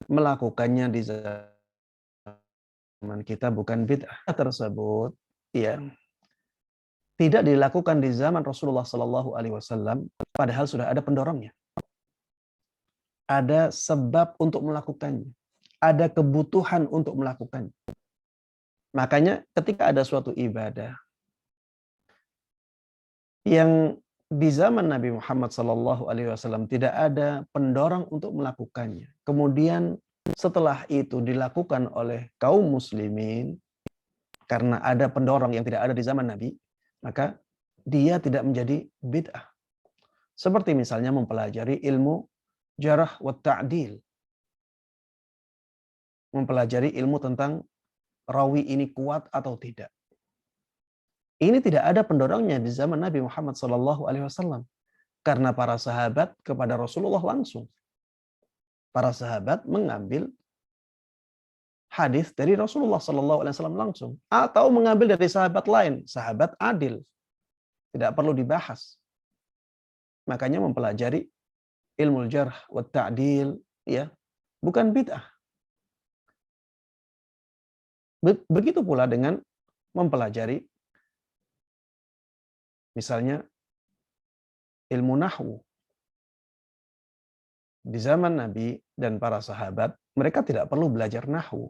melakukannya di zaman kita bukan bid'ah tersebut, ya, tidak dilakukan di zaman Rasulullah Sallallahu Alaihi Wasallam, padahal sudah ada pendorongnya. Ada sebab untuk melakukannya, ada kebutuhan untuk melakukannya. Makanya ketika ada suatu ibadah yang di zaman Nabi Muhammad SAW tidak ada pendorong untuk melakukannya, kemudian setelah itu dilakukan oleh kaum muslimin karena ada pendorong yang tidak ada di zaman Nabi, maka dia tidak menjadi bid'ah. Seperti misalnya mempelajari ilmu jarah wa ta'dil, mempelajari ilmu tentang rawi ini kuat atau tidak. Ini tidak ada pendorongnya di zaman Nabi Muhammad SAW. Karena para sahabat kepada Rasulullah langsung. Para sahabat mengambil hadis dari Rasulullah SAW langsung. Atau mengambil dari sahabat lain. Sahabat adil. Tidak perlu dibahas. Makanya mempelajari ilmu jarh wa ta'dil, ya, bukan bid'ah. Begitu pula dengan mempelajari misalnya ilmu nahwu. Di zaman Nabi dan para sahabat, mereka tidak perlu belajar nahwu.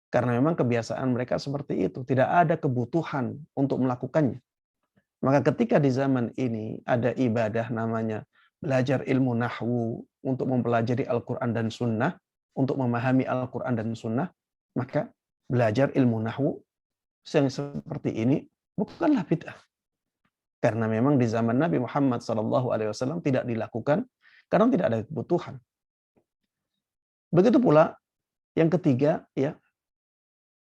Karena memang kebiasaan mereka seperti itu. Tidak ada kebutuhan untuk melakukannya. Maka ketika di zaman ini ada ibadah namanya belajar ilmu nahwu untuk mempelajari Al-Quran dan Sunnah, untuk memahami Al-Quran dan Sunnah, maka belajar ilmu nahwu yang seperti ini bukanlah bid'ah. Karena memang di zaman Nabi Muhammad SAW tidak dilakukan karena tidak ada kebutuhan. Begitu pula yang ketiga, ya,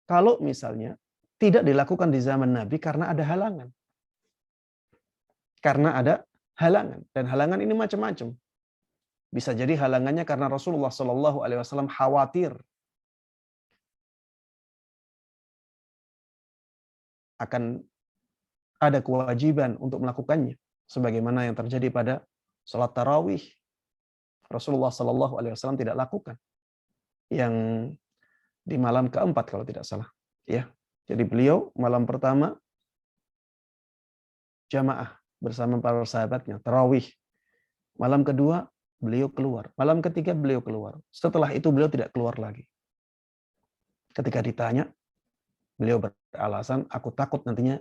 kalau misalnya tidak dilakukan di zaman Nabi karena ada halangan. Karena ada halangan, dan halangan ini macam-macam. Bisa jadi halangannya karena Rasulullah SAW khawatir akan ada kewajiban untuk melakukannya, sebagaimana yang terjadi pada salat tarawih. Rasulullah SAW tidak lakukan yang di malam keempat kalau tidak salah, ya. Jadi beliau malam pertama jamaah bersama para sahabatnya tarawih. Malam kedua beliau keluar, malam ketiga beliau keluar. Setelah itu beliau tidak keluar lagi. Ketika ditanya, beliau beralasan, aku takut nantinya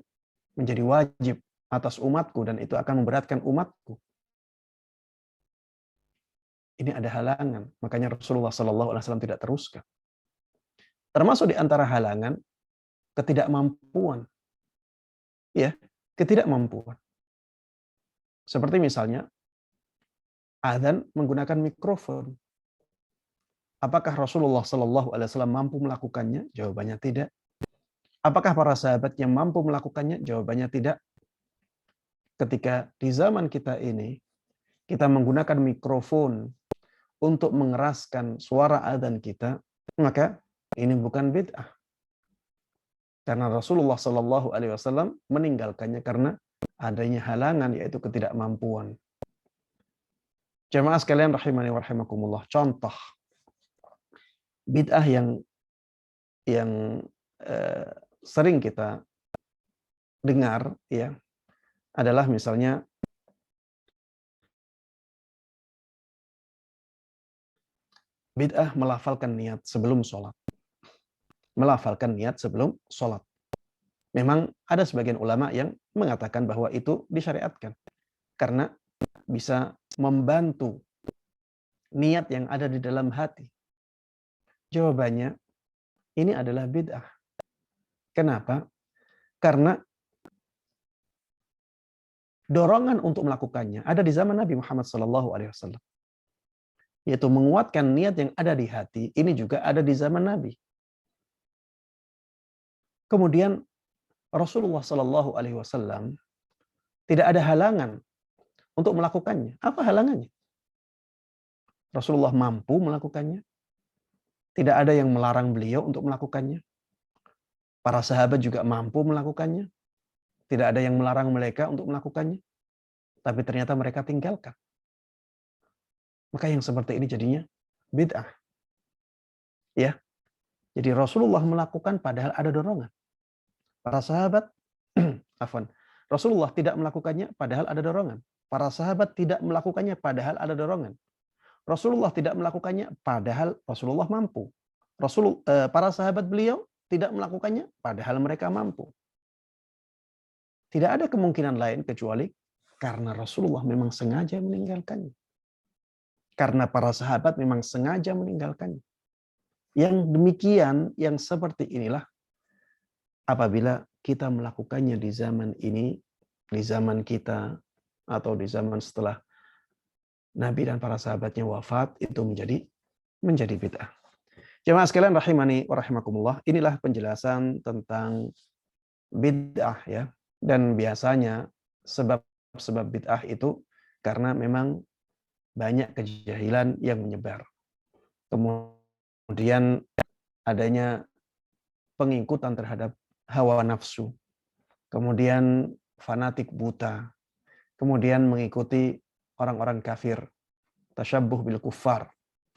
menjadi wajib atas umatku dan itu akan memberatkan umatku. Ini ada halangan, makanya Rasulullah SAW tidak teruskan. Termasuk di antara halangan ketidakmampuan, ya, ketidakmampuan. Seperti misalnya adzan menggunakan mikrofon. Apakah Rasulullah SAW mampu melakukannya? Jawabannya tidak. Apakah para sahabat yang mampu melakukannya? Jawabannya tidak. Ketika di zaman kita ini, kita menggunakan mikrofon untuk mengeraskan suara adzan kita, maka ini bukan bid'ah. Karena Rasulullah SAW meninggalkannya karena adanya halangan, yaitu ketidakmampuan. Jamaah sekalian rahimani wa rahimakumullah. Contoh bid'ah yang sering kita dengar, ya, adalah misalnya bid'ah melafalkan niat sebelum sholat. Melafalkan niat sebelum sholat. Memang ada sebagian ulama yang mengatakan bahwa itu disyariatkan. Karena bisa membantu niat yang ada di dalam hati. Jawabannya, ini adalah bid'ah. Kenapa? Karena dorongan untuk melakukannya ada di zaman Nabi Muhammad SAW. Yaitu menguatkan niat yang ada di hati, ini juga ada di zaman Nabi. Kemudian Rasulullah SAW tidak ada halangan untuk melakukannya. Apa halangannya? Rasulullah mampu melakukannya. Tidak ada yang melarang beliau untuk melakukannya. Para sahabat juga mampu melakukannya. Tidak ada yang melarang mereka untuk melakukannya. Tapi ternyata mereka tinggalkan. Maka yang seperti ini jadinya bid'ah. Ya. Jadi Rasulullah melakukan padahal ada dorongan. Para sahabat, afwan, Rasulullah tidak melakukannya padahal ada dorongan. Para sahabat tidak melakukannya padahal ada dorongan. Rasulullah tidak melakukannya padahal Rasulullah mampu. Para sahabat beliau tidak melakukannya padahal mereka mampu. Tidak ada kemungkinan lain kecuali karena Rasulullah memang sengaja meninggalkannya. Karena para sahabat memang sengaja meninggalkannya. Yang demikian, yang seperti inilah apabila kita melakukannya di zaman ini, di zaman kita, atau di zaman setelah Nabi dan para sahabatnya wafat, itu menjadi bid'ah. Jemaah sekalian rahimani wa rahimakumullah, inilah penjelasan tentang bid'ah ya. Dan biasanya sebab bid'ah itu karena memang banyak kejahilan yang menyebar. Kemudian adanya pengikutan terhadap hawa nafsu. Kemudian fanatik buta. Kemudian mengikuti orang-orang kafir. Tasyabbuh bil kuffar.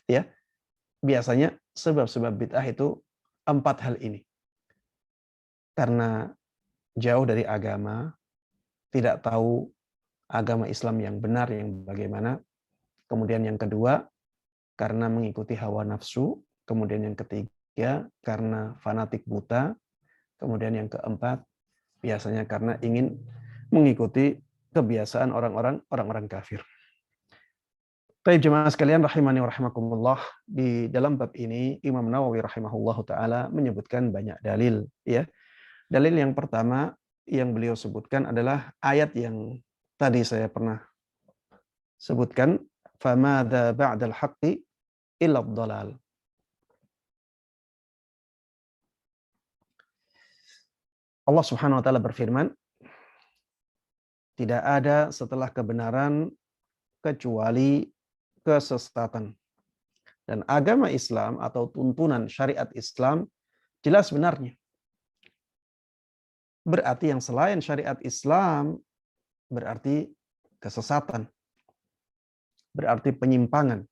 Ya. Biasanya sebab-sebab bid'ah itu 4 hal ini. Karena jauh dari agama, tidak tahu agama Islam yang benar, yang bagaimana. Kemudian yang kedua, karena mengikuti hawa nafsu. Kemudian yang ketiga, karena fanatik buta. Kemudian yang keempat, biasanya karena ingin mengikuti kebiasaan orang-orang kafir. Baik jemaah sekalian rahimani wa rahimakumullah, di dalam bab ini Imam Nawawi rahimahullahu taala menyebutkan banyak dalil ya. Dalil yang pertama yang beliau sebutkan adalah ayat yang tadi saya pernah sebutkan, famadza ba'dal haqqi illa dhalal. Allah Subhanahu wa taala berfirman, tidak ada setelah kebenaran kecuali kesesatan. Dan agama Islam atau tuntunan syariat Islam jelas benarnya. Berarti yang selain syariat Islam berarti kesesatan. Berarti penyimpangan.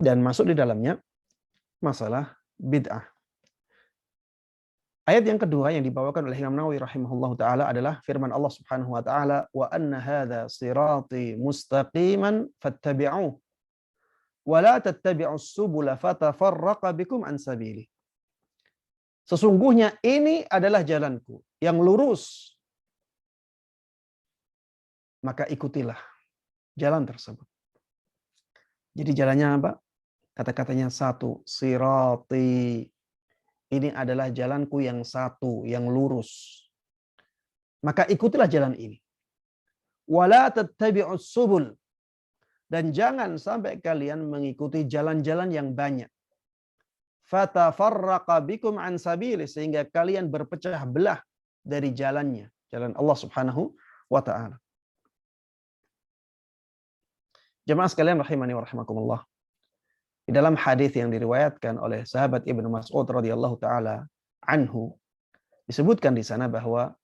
Dan masuk di dalamnya masalah bid'ah. Ayat yang kedua yang dibawakan oleh Imam Nawawi rahimahullahu taala adalah firman Allah Subhanahu wa taala, wa anna hadza sirati mustaqiman fattabi'uhu wa la tattabi'us subula fatafarraqa bikum an sabili. Sesungguhnya ini adalah jalanku yang lurus. Maka ikutilah jalan tersebut. Jadi jalannya apa? Kata-katanya satu, sirati. Ini adalah jalanku yang satu, yang lurus. Maka ikutilah jalan ini. Wala tattabi'us subul. Dan jangan sampai kalian mengikuti jalan-jalan yang banyak. Fatafarraqa bikum an sabili, sehingga kalian berpecah belah dari jalannya, jalan Allah Subhanahu wa taala. Jemaah sekalian rahimani wa rahimakumullah. Di dalam hadis yang diriwayatkan oleh sahabat Ibnu Mas'ud radhiyallahu taala anhu, disebutkan di sana bahwa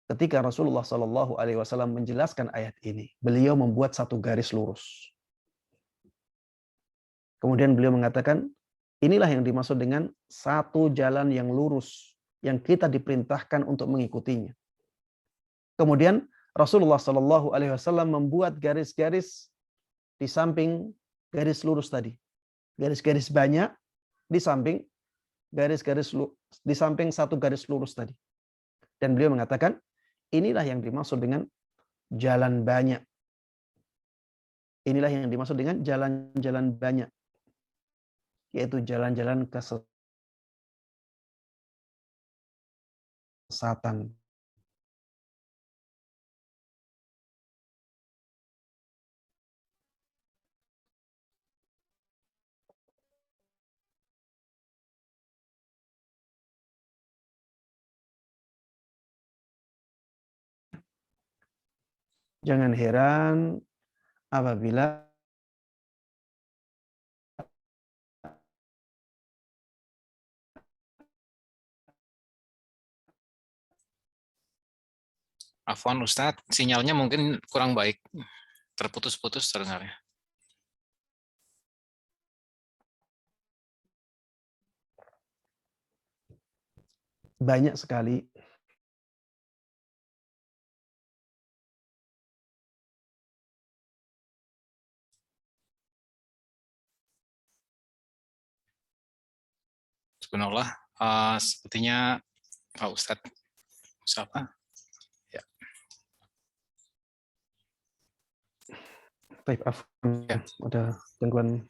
ketika Rasulullah Shallallahu alaihi wasallam menjelaskan ayat ini, beliau membuat satu garis lurus. Kemudian beliau mengatakan, inilah yang dimaksud dengan satu jalan yang lurus yang kita diperintahkan untuk mengikutinya. Kemudian Rasulullah Shallallahu alaihi wasallam membuat garis-garis di samping garis lurus tadi. Garis-garis banyak di samping di samping satu garis lurus tadi. Dan beliau mengatakan, inilah yang dimaksud dengan jalan banyak. Inilah yang dimaksud dengan jalan-jalan banyak. Yaitu jalan-jalan kesesatan. Jangan heran apabila Afwan Ustadz, sinyalnya mungkin kurang baik, terputus-putus terdengarnya. banyak sekali Subhanallah, sepertinya Pak Ustadz, siapa? Ya, type ya, ada gangguan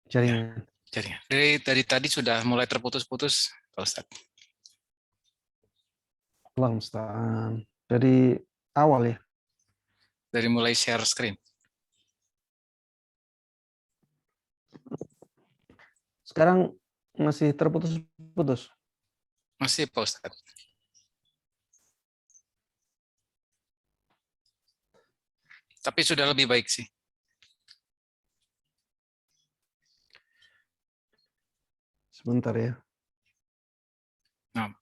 ya. jaringan. Jadi dari tadi sudah mulai terputus-putus, Pak Ustadz. Allah musta'an. Dari awal ya. Dari mulai share screen. Sekarang masih terputus-putus. Masih Pak Ustadz. Tapi sudah lebih baik sih. Sebentar ya. Nah,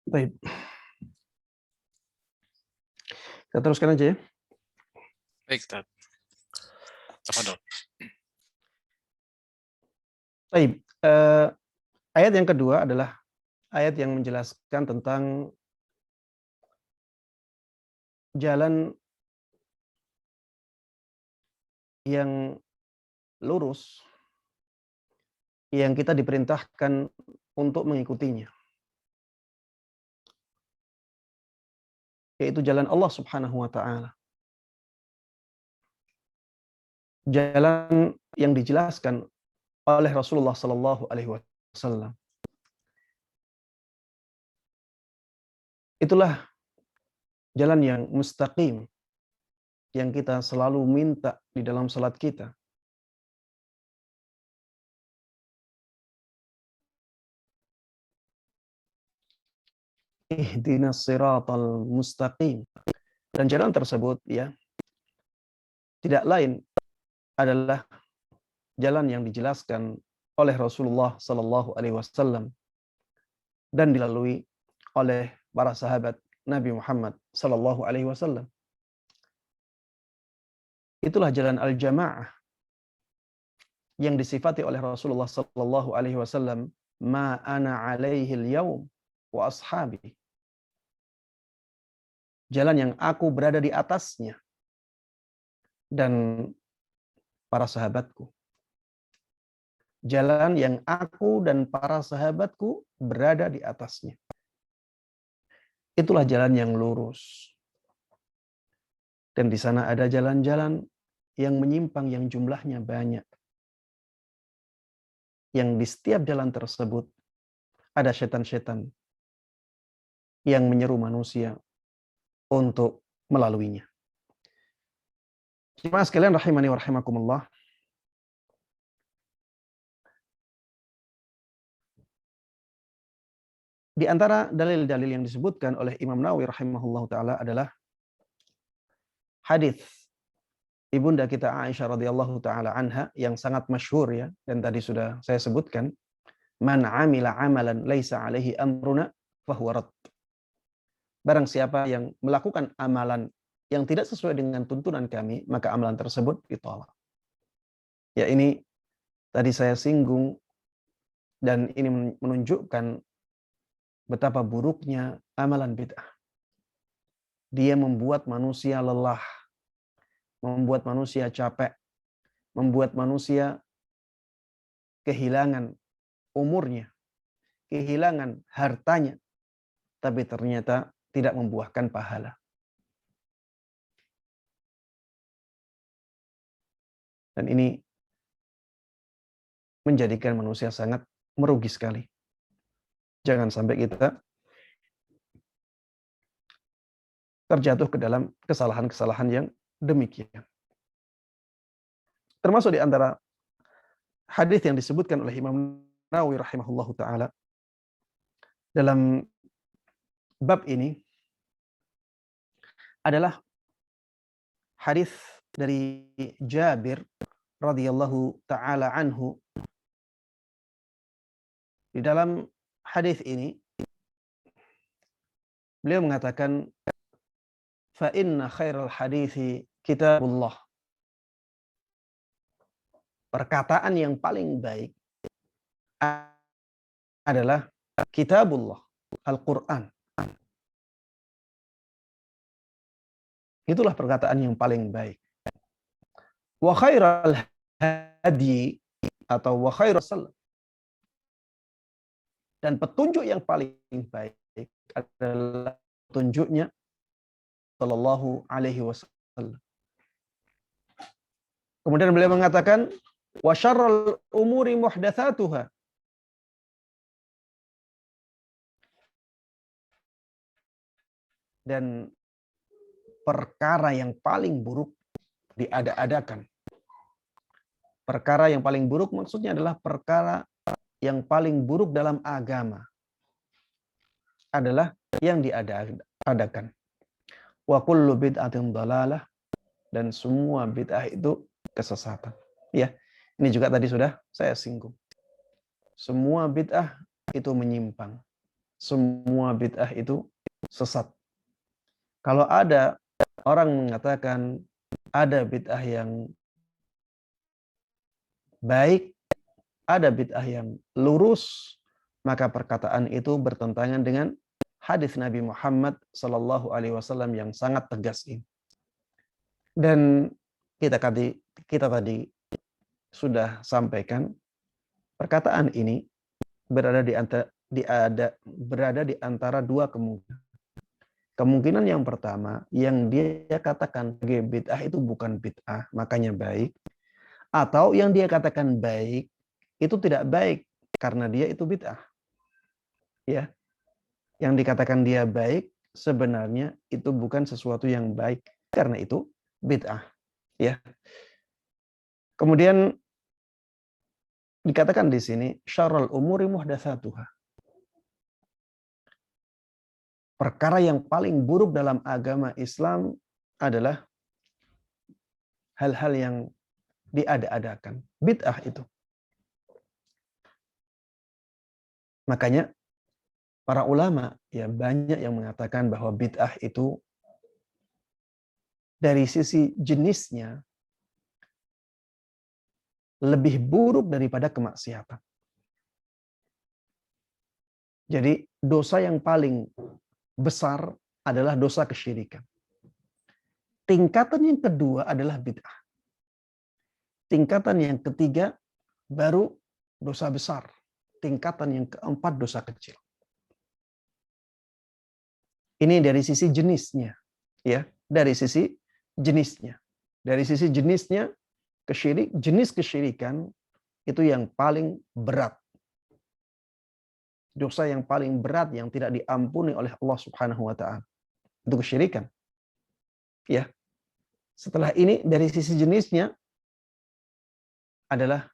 Baik. Kita teruskan aja ya. baik, Ustadz. Tafadhol. Baik. Ayat yang kedua adalah ayat yang menjelaskan tentang jalan yang lurus yang kita diperintahkan untuk mengikutinya, yaitu jalan Allah Subhanahu wa taala. Jalan yang dijelaskan oleh Rasulullah sallallahu alaihi wasallam. Itulah jalan yang mustaqim yang kita selalu minta di dalam salat kita. Ihdinas siratal mustaqim. Dan jalan tersebut ya tidak lain adalah jalan yang dijelaskan oleh Rasulullah sallallahu alaihi wasallam dan dilalui oleh para sahabat Nabi Muhammad sallallahu alaihi wasallam. Itulah jalan al-jamaah yang disifati oleh Rasulullah sallallahu alaihi wasallam, ma ana alaihi al-yaum wa ashabi. Jalan yang aku berada di atasnya dan para sahabatku. Jalan yang aku dan para sahabatku berada di atasnya. Itulah jalan yang lurus. Dan di sana ada jalan-jalan yang menyimpang yang jumlahnya banyak. Yang di setiap jalan tersebut ada setan-setan yang menyeru manusia untuk melaluinya. Jemaah sekalian rahimani wa rahimakumullah. Di antara dalil-dalil yang disebutkan oleh Imam Nawawi rahimahullah taala adalah hadis ibunda kita Aisyah radhiyallahu taala anha yang sangat masyhur ya, dan tadi sudah saya sebutkan, man amila amalan laisa alaihi amruna fahuwa rad. Barang siapa yang melakukan amalan yang tidak sesuai dengan tuntunan kami, maka amalan tersebut ditolak. Ya, ini tadi saya singgung dan ini menunjukkan betapa buruknya amalan bid'ah. Dia membuat manusia lelah, membuat manusia capek, membuat manusia kehilangan umurnya, kehilangan hartanya, tapi ternyata tidak membuahkan pahala. Dan ini menjadikan manusia sangat merugi sekali. Jangan sampai kita terjatuh ke dalam kesalahan-kesalahan yang demikian. Termasuk di antara hadis yang disebutkan oleh Imam Nawawi rahimahullahu taala dalam bab ini adalah hadis dari Jabir radhiyallahu taala anhu. Di dalam hadis ini beliau mengatakan fa inna khairal hadithi kitabullah. Perkataan yang paling baik adalah kitabullah, Al-Qur'an. Itulah perkataan yang paling baik. Wa khairal hadi atau wa khairas salam. Dan petunjuk yang paling baik adalah petunjuknya sallallahu alaihi wasallam. Kemudian beliau mengatakan wa syarrul umuri muhdatsatuha. Dan perkara yang paling buruk diada-adakan. Perkara yang paling buruk maksudnya adalah perkara yang paling buruk dalam agama adalah yang diada-adakan. Wa kullu bid'atin dhalalah, dan semua bid'ah itu kesesatan. Ya, ini juga tadi sudah saya singgung. Semua bid'ah itu menyimpang. Semua bid'ah itu sesat. Kalau ada orang mengatakan ada bid'ah yang baik, ada bid'ah yang lurus, maka perkataan itu bertentangan dengan hadis Nabi Muhammad sallallahu alaihi wasallam yang sangat tegas ini. Dan kita tadi sudah sampaikan perkataan ini berada di antara dua kemungkinan. Kemungkinan yang pertama, yang dia katakan sebagai bid'ah itu bukan bid'ah, makanya baik. Atau yang dia katakan baik itu tidak baik karena dia itu bid'ah. Ya. Yang dikatakan dia baik sebenarnya itu bukan sesuatu yang baik karena itu bid'ah. Ya. Kemudian dikatakan di sini syarrul umuri muhdatsatuha. Perkara yang paling buruk dalam agama Islam adalah hal-hal yang diada-adakan. Bid'ah itu. Makanya para ulama ya banyak yang mengatakan bahwa bid'ah itu dari sisi jenisnya lebih buruk daripada kemaksiatan. Jadi dosa yang paling besar adalah dosa kesyirikan. Tingkatan yang kedua adalah bid'ah. Tingkatan yang ketiga baru dosa besar. Tingkatan yang keempat dosa kecil. Ini dari sisi jenisnya, ya, dari sisi jenisnya. Dari sisi jenisnya jenis kesyirikan itu yang paling berat. Dosa yang paling berat yang tidak diampuni oleh Allah Subhanahu wa taala. Itu kesyirikan. Ya. Setelah ini dari sisi jenisnya adalah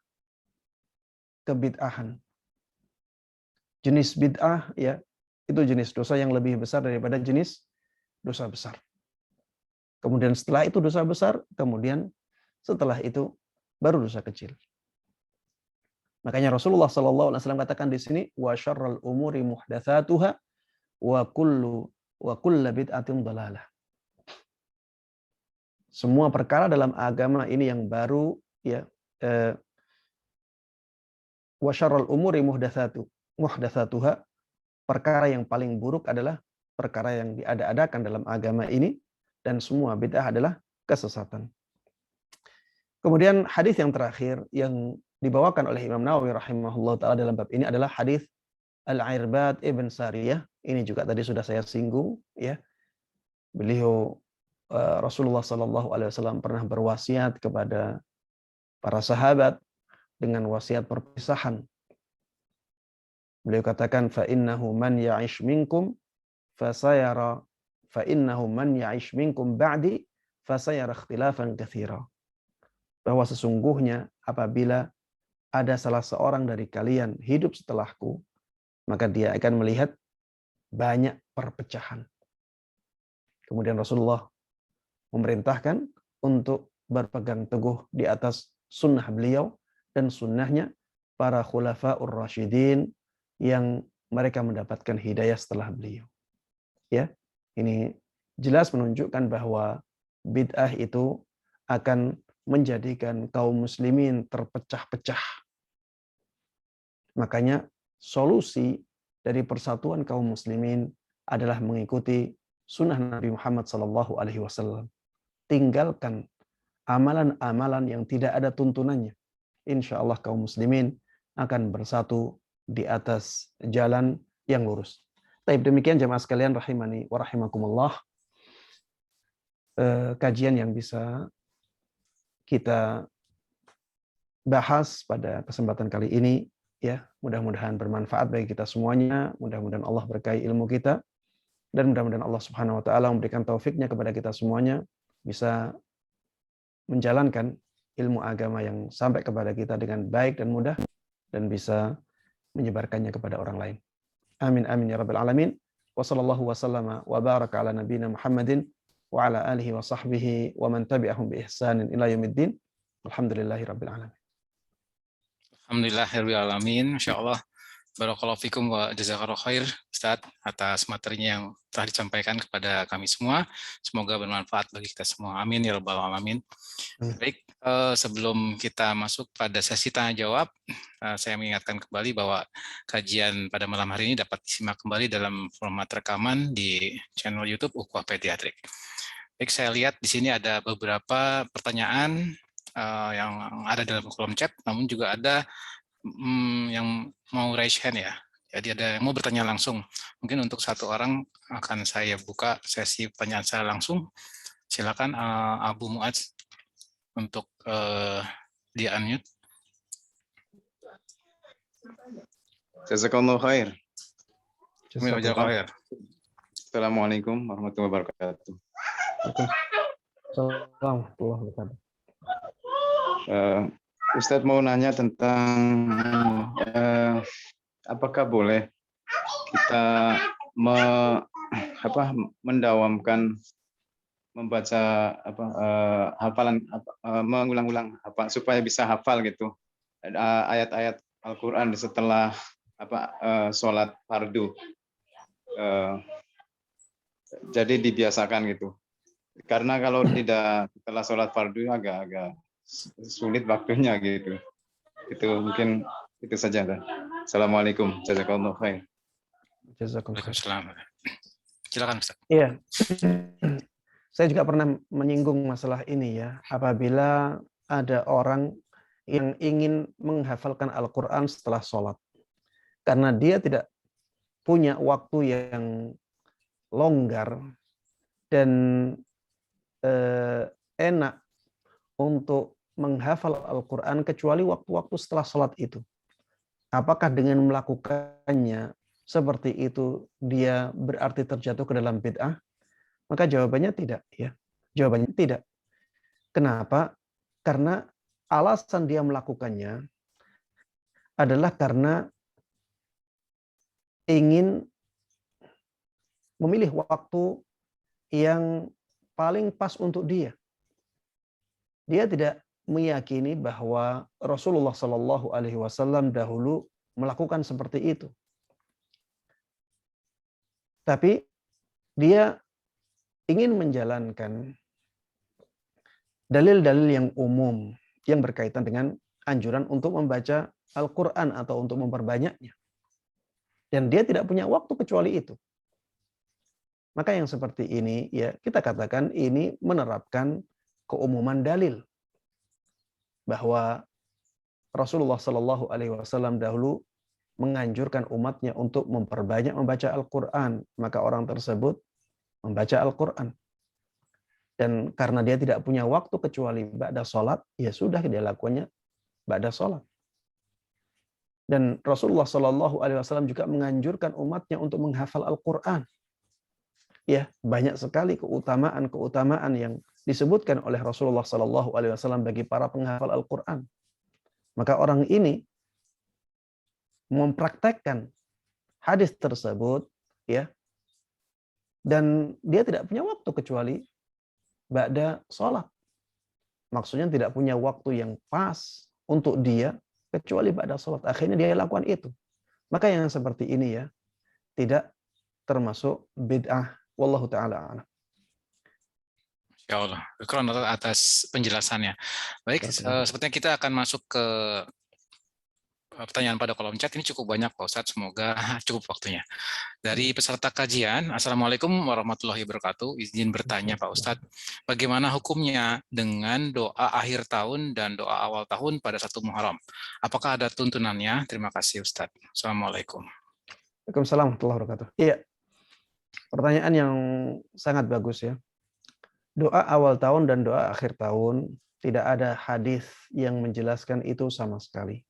kebid'ahan. Jenis bid'ah ya, itu jenis dosa yang lebih besar daripada jenis dosa besar. Kemudian setelah itu dosa besar, kemudian setelah itu baru dosa kecil. Makanya Rasulullah sallallahu alaihi wasallam katakan di sini wa syarrul umuri muhdatsatuha wa kullu bid'atin dhalalah. Semua perkara dalam agama ini yang baru ya wa syarrul umuri muhdatsatuha, perkara yang paling buruk adalah perkara yang diada-adakan dalam agama ini, dan semua bid'ah adalah kesesatan. Kemudian hadis yang terakhir yang dibawakan oleh Imam Nawawi rahimahullah taala dalam bab ini adalah hadis Al-Irbad ibn Sariyah. Ini juga tadi sudah saya singgung, ya. Beliau Rasulullah Shallallahu Alaihi Wasallam pernah berwasiat kepada para sahabat dengan wasiat perpisahan. Beliau katakan, fa innahu man ya'ish minkum fasayara ba'di fasayara ikhtilafan katsira. Bahwa sesungguhnya apabila ada salah seorang dari kalian hidup setelahku, maka dia akan melihat banyak perpecahan. Kemudian Rasulullah memerintahkan untuk berpegang teguh di atas sunnah beliau dan sunnahnya para khulafaur rasyidin yang mereka mendapatkan hidayah setelah beliau. Ya, ini jelas menunjukkan bahwa bid'ah itu akan menjadikan kaum muslimin terpecah-pecah. Makanya solusi dari persatuan kaum muslimin adalah mengikuti sunnah Nabi Muhammad SAW. Tinggalkan amalan-amalan yang tidak ada tuntunannya. Insya Allah kaum muslimin akan bersatu di atas jalan yang lurus. Baik, demikian jemaah sekalian rahimani wa rahimakumullah. Kajian yang bisa kita bahas pada kesempatan kali ini, ya, mudah-mudahan bermanfaat bagi kita semuanya. Mudah-mudahan Allah berkahi ilmu kita, dan mudah-mudahan Allah Subhanahu wa taala memberikan taufiknya kepada kita semuanya bisa menjalankan ilmu agama yang sampai kepada kita dengan baik dan mudah, dan bisa menyebarkannya kepada orang lain. Amin amin ya rabbal alamin. Wa sallallahu wasallama wa baraka ala nabiyyina Muhammadin wa ala alihi wa sahbihi wa man tabi'ahum bi ihsanin ila yaumiddin. Alhamdulillahi rabbil alamin. Alhamdulillahirabbil alamin. Insyaallah barakallahu fikum wa jazakallahu khair Ustaz atas materinya yang telah disampaikan kepada kami semua. Semoga bermanfaat bagi kita semua. Amin ya rabbal alamin. Baik, sebelum kita masuk pada sesi tanya jawab, saya mengingatkan kembali bahwa kajian pada malam hari ini dapat disimak kembali dalam format rekaman di channel YouTube Ukhuwah Pediatrik. Baik, saya lihat di sini ada beberapa pertanyaan yang ada dalam kolom chat, namun juga ada yang mau raise hand ya. Jadi ada yang mau bertanya langsung. Mungkin untuk satu orang akan saya buka sesi pertanyaan saya langsung. Silakan Abu Muadz untuk di unmute. Jazakallahu khair. Assalamualaikum Assalamualaikum warahmatullahi wabarakatuh. Ustadz mau nanya tentang apakah boleh kita mendawamkan membaca hafalan mengulang-ulang supaya bisa hafal gitu ayat-ayat Al-Qur'an setelah sholat fardu. Jadi dibiasakan gitu. Karena kalau tidak setelah sholat fardu agak sulit waktunya gitu. Itu mungkin itu saja. Assalamualaikum. Jazakallahu khair. Waalaikumsalam. Silakan Ustaz. Iya. Saya juga pernah menyinggung masalah ini ya. Apabila ada orang yang ingin menghafalkan Al-Quran setelah sholat. Karena dia tidak punya waktu yang longgar dan enak untuk menghafal Al-Quran kecuali waktu-waktu setelah sholat itu. Apakah dengan melakukannya seperti itu dia berarti terjatuh ke dalam bid'ah? Maka jawabannya tidak, ya. Jawabannya tidak. Kenapa? Karena alasan dia melakukannya adalah karena ingin memilih waktu yang paling pas untuk dia. Dia tidak meyakini bahwa Rasulullah Shallallahu Alaihi Wasallam dahulu melakukan seperti itu. Tapi dia ingin menjalankan dalil-dalil yang umum yang berkaitan dengan anjuran untuk membaca Al-Quran atau untuk memperbanyaknya. Dan dia tidak punya waktu kecuali itu. Maka yang seperti ini ya kita katakan ini menerapkan keumuman dalil bahwa Rasulullah Shallallahu Alaihi Wasallam dahulu menganjurkan umatnya untuk memperbanyak membaca Al-Quran, maka orang tersebut membaca Al-Quran. Dan karena dia tidak punya waktu kecuali ba'da sholat, ya sudah dia lakukannya ba'da sholat. Dan Rasulullah Shallallahu Alaihi Wasallam juga menganjurkan umatnya untuk menghafal Al-Quran. Ya, banyak sekali keutamaan yang disebutkan oleh Rasulullah Shallallahu Alaihi Wasallam bagi para penghafal Al-Quran. Maka orang ini mempraktekkan hadis tersebut, ya, dan dia tidak punya waktu kecuali ba'da sholat. Maksudnya tidak punya waktu yang pas untuk dia kecuali ba'da sholat. Akhirnya dia lakukan itu. Maka yang seperti ini ya tidak termasuk bid'ah. Wallahu ta'ala a'lam. Insya Allah. Syukran atas penjelasannya. Baik, sepertinya kita akan masuk ke pertanyaan pada kolom chat. Ini cukup banyak Pak Ustadz, semoga cukup waktunya. Dari peserta kajian, Assalamualaikum warahmatullahi wabarakatuh. Izin bertanya Pak Ustadz, bagaimana hukumnya dengan doa akhir tahun dan doa awal tahun pada 1 Muharram? Apakah ada tuntunannya? Terima kasih Ustadz. Assalamualaikum. Waalaikumsalam warahmatullahi wabarakatuh. Iya, pertanyaan yang sangat bagus ya. Doa awal tahun dan doa akhir tahun, tidak ada hadis yang menjelaskan itu sama sekali.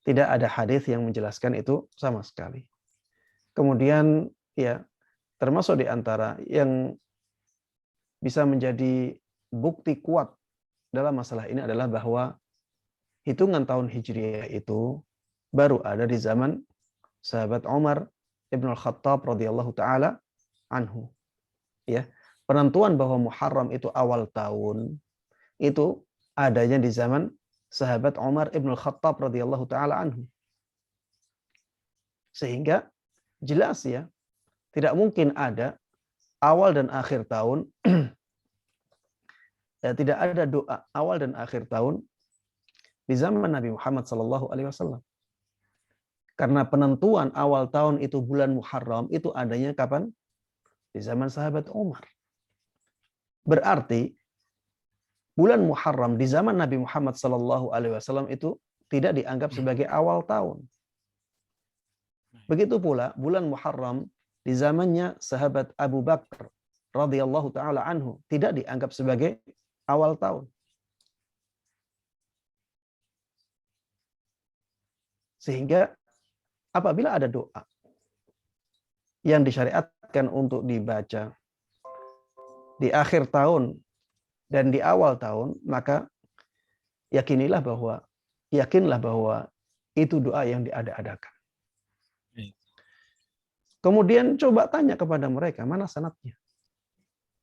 Tidak ada hadis yang menjelaskan itu sama sekali. Kemudian ya termasuk di antara yang bisa menjadi bukti kuat dalam masalah ini adalah bahwa hitungan tahun Hijriah itu baru ada di zaman sahabat Umar Ibn Al-Khattab radhiyallahu taala anhu. Ya, penentuan bahwa Muharram itu awal tahun itu adanya di zaman sahabat Umar Ibn Al-Khattab radhiyallahu taala anhu. Sehingga jelas ya, tidak mungkin ada awal dan akhir tahun ya, tidak ada doa awal dan akhir tahun di zaman Nabi Muhammad SAW. Karena penentuan awal tahun itu bulan Muharram itu adanya kapan? Di zaman sahabat Umar. Berarti bulan Muharram di zaman Nabi Muhammad SAW itu tidak dianggap sebagai awal tahun. Begitu pula bulan Muharram di zamannya sahabat Abu Bakar radhiyallahu taala anhu tidak dianggap sebagai awal tahun. Sehingga apabila ada doa yang disyariatkan untuk dibaca di akhir tahun dan di awal tahun, maka yakinlah bahwa itu doa yang diada-adakan. Kemudian coba tanya kepada mereka, mana sanadnya?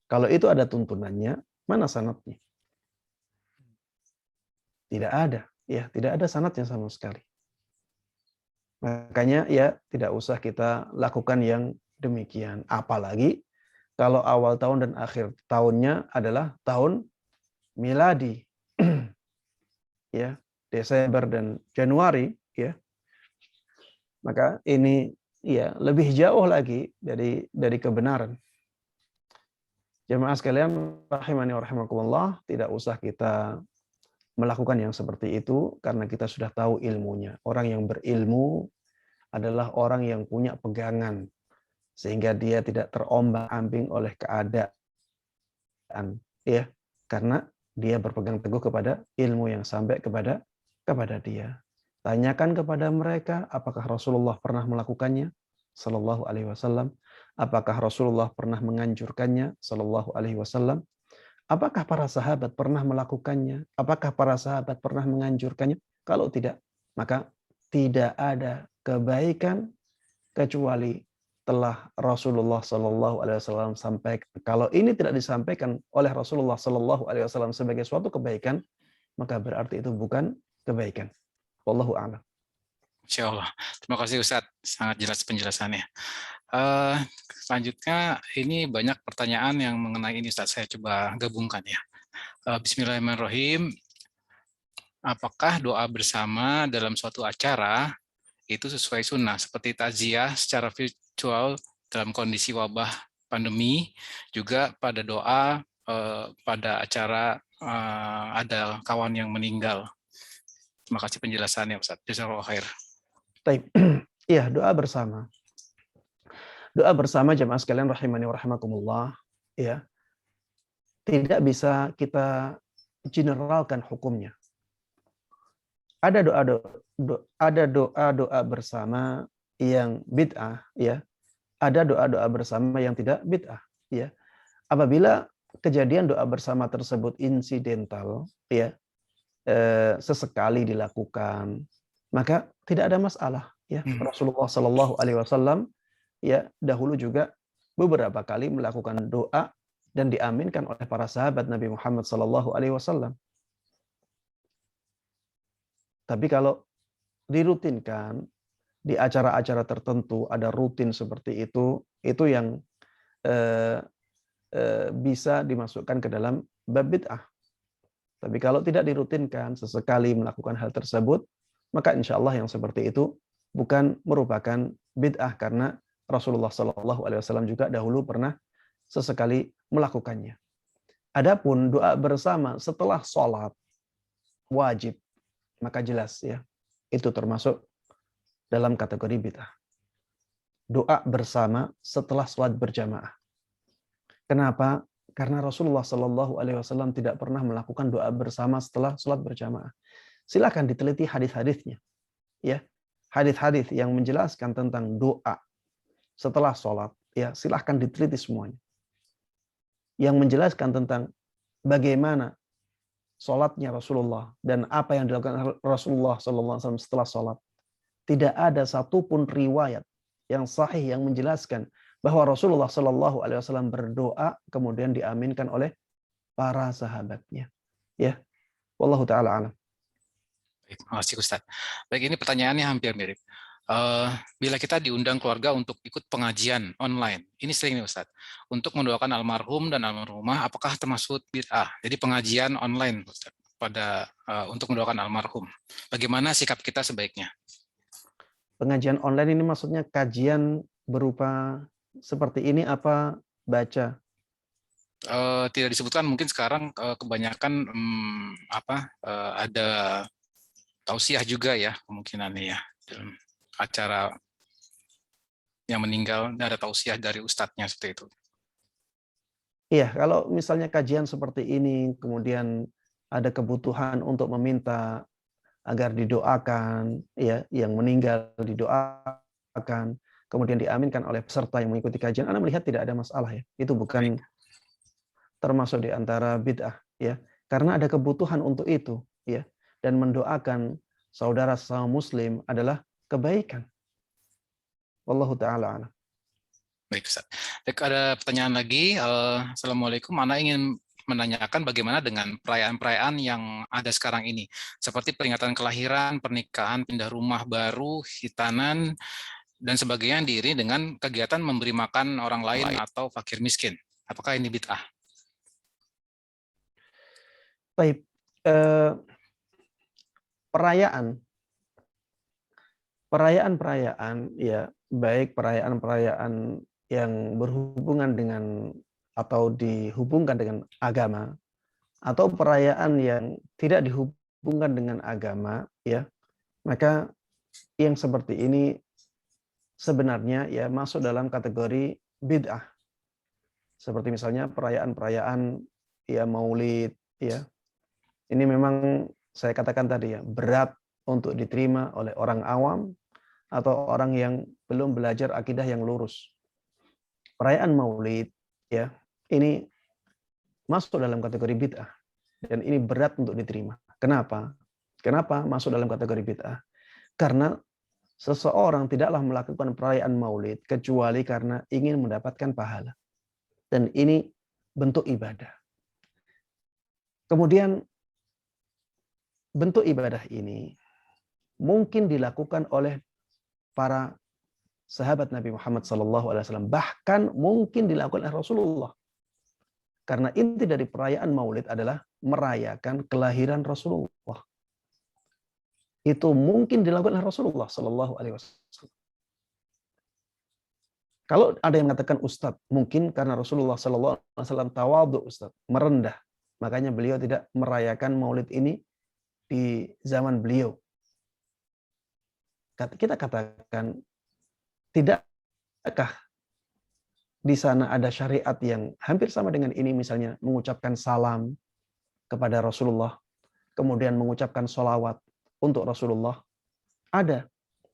Kalau itu ada tuntunannya, mana sanadnya? Tidak ada, ya, tidak ada sanadnya sama sekali. Makanya ya tidak usah kita lakukan yang demikian. Apalagi kalau awal tahun dan akhir tahunnya adalah tahun miladi. Ya, Desember dan Januari ya. Maka ini ya lebih jauh lagi dari kebenaran. Jemaah sekalian rahimani wa rahimakumullah, tidak usah kita melakukan yang seperti itu karena kita sudah tahu ilmunya. Orang yang berilmu adalah orang yang punya pegangan sehingga dia tidak terombang-ambing oleh keadaan, ya, karena dia berpegang teguh kepada ilmu yang sampai kepada dia. Tanyakan kepada mereka apakah Rasulullah pernah melakukannya sallallahu alaihi wasallam, apakah Rasulullah pernah menganjurkannya sallallahu alaihi wasallam, apakah para sahabat pernah melakukannya, apakah para sahabat pernah menganjurkannya. Kalau tidak, maka tidak ada kebaikan kecuali telah Rasulullah Shallallahu Alaihi Wasallam sampaikan. Kalau ini tidak disampaikan oleh Rasulullah Shallallahu Alaihi Wasallam sebagai suatu kebaikan, maka berarti itu bukan kebaikan. Wallahu a'lam. Insya Allah. Terima kasih Ustadz, sangat jelas penjelasannya. Selanjutnya ini banyak pertanyaan yang mengenai ini Ustadz, saya coba gabungkan ya. Bismillahirrahmanirrahim. Apakah doa bersama dalam suatu acara itu sesuai sunnah, seperti takziah secara virtual dalam kondisi wabah pandemi, juga pada doa pada acara ada kawan yang meninggal. Terima kasih penjelasannya, Ustaz. Jazakallahu khair. Baik. Iya, doa bersama. Doa bersama jemaah sekalian rahimani wa rahimakumullah, ya. Tidak bisa kita generalkan hukumnya. Ada doa-doa bersama yang bid'ah, ya. Ada doa-doa bersama yang tidak bid'ah, ya. Apabila kejadian doa bersama tersebut insidental, ya, sesekali dilakukan, maka tidak ada masalah, ya. Rasulullah Shallallahu Alaihi Wasallam, ya, dahulu juga beberapa kali melakukan doa dan diaminkan oleh para sahabat Nabi Muhammad Shallallahu Alaihi Wasallam. Tapi kalau dirutinkan di acara-acara tertentu, ada rutin seperti itu yang bisa dimasukkan ke dalam bab bid'ah. Tapi kalau tidak dirutinkan, sesekali melakukan hal tersebut, maka insya Allah yang seperti itu bukan merupakan bid'ah, karena Rasulullah Shallallahu Alaihi Wasallam juga dahulu pernah sesekali melakukannya. Adapun doa bersama setelah sholat wajib, maka jelas, ya, itu termasuk dalam kategori bid'ah. Doa bersama setelah sholat berjamaah. Kenapa? Karena Rasulullah Shallallahu Alaihi Wasallam tidak pernah melakukan doa bersama setelah sholat berjamaah. Silakan diteliti hadis-hadisnya, ya, hadis-hadis yang menjelaskan tentang doa setelah sholat, ya, silahkan diteliti semuanya. Yang menjelaskan tentang bagaimana sholatnya Rasulullah dan apa yang dilakukan Rasulullah SAW setelah sholat. Tidak ada satupun riwayat yang sahih yang menjelaskan bahwa Rasulullah SAW berdoa kemudian diaminkan oleh para sahabatnya. Ya, wallahu taala alam. Terima kasih, Ustaz. Baik, ini pertanyaannya hampir mirip. Bila kita diundang keluarga untuk ikut pengajian online, ini sering nih Ustaz, untuk mendoakan almarhum dan almarhumah, apakah termasuk bid'ah? Jadi pengajian online Ustaz, untuk mendoakan almarhum. Bagaimana sikap kita sebaiknya? Pengajian online ini maksudnya kajian berupa seperti ini apa baca? Tidak disebutkan, mungkin sekarang kebanyakan ada tausiah juga ya kemungkinannya ya. Dalam acara yang meninggal ada tausiah dari ustadznya seperti itu. Iya, kalau misalnya kajian seperti ini kemudian ada kebutuhan untuk meminta agar didoakan, ya, yang meninggal didoakan, kemudian diaminkan oleh peserta yang mengikuti kajian, Anda melihat tidak ada masalah, ya. Itu bukan termasuk di antara bid'ah, ya. Karena ada kebutuhan untuk itu, ya. Dan mendoakan saudara sesama muslim adalah kebaikan. Wallahu taala a'lam. Baik, Ustaz. Baik, ada pertanyaan lagi. Assalamualaikum. Ana ingin menanyakan bagaimana dengan perayaan-perayaan yang ada sekarang ini, seperti peringatan kelahiran, pernikahan, pindah rumah baru, hitanan, dan sebagainya, diiringi dengan kegiatan memberi makan orang lain atau fakir miskin. Apakah ini bid'ah? Baik. Perayaan-perayaan, ya, baik perayaan-perayaan yang berhubungan dengan atau dihubungkan dengan agama, atau perayaan yang tidak dihubungkan dengan agama, ya, maka yang seperti ini sebenarnya, ya, masuk dalam kategori bid'ah. Seperti misalnya perayaan-perayaan, ya, Maulid, ya. Ini memang saya katakan tadi, ya, berat untuk diterima oleh orang awam atau orang yang belum belajar akidah yang lurus. Perayaan Maulid, ya, ini masuk dalam kategori bid'ah dan ini berat untuk diterima. Kenapa? Kenapa masuk dalam kategori bid'ah? Karena seseorang tidaklah melakukan perayaan Maulid kecuali karena ingin mendapatkan pahala. Dan ini bentuk ibadah. Kemudian bentuk ibadah ini mungkin dilakukan oleh para sahabat Nabi Muhammad SAW, bahkan mungkin dilakukan oleh Rasulullah. Karena inti dari perayaan Maulid adalah merayakan kelahiran Rasulullah. itu mungkin dilakukan oleh Rasulullah Sallallahu Alaihi Wasallam. Kalau ada yang mengatakan Ustadz, mungkin karena Rasulullah Sallallahu Alaihi Wasallam tawadhu, Ustadz, merendah, makanya beliau tidak merayakan Maulid ini di zaman beliau. Kita katakan, tidakkah di sana ada syariat yang hampir sama dengan ini, misalnya mengucapkan salam kepada Rasulullah, kemudian mengucapkan sholawat untuk Rasulullah? Ada,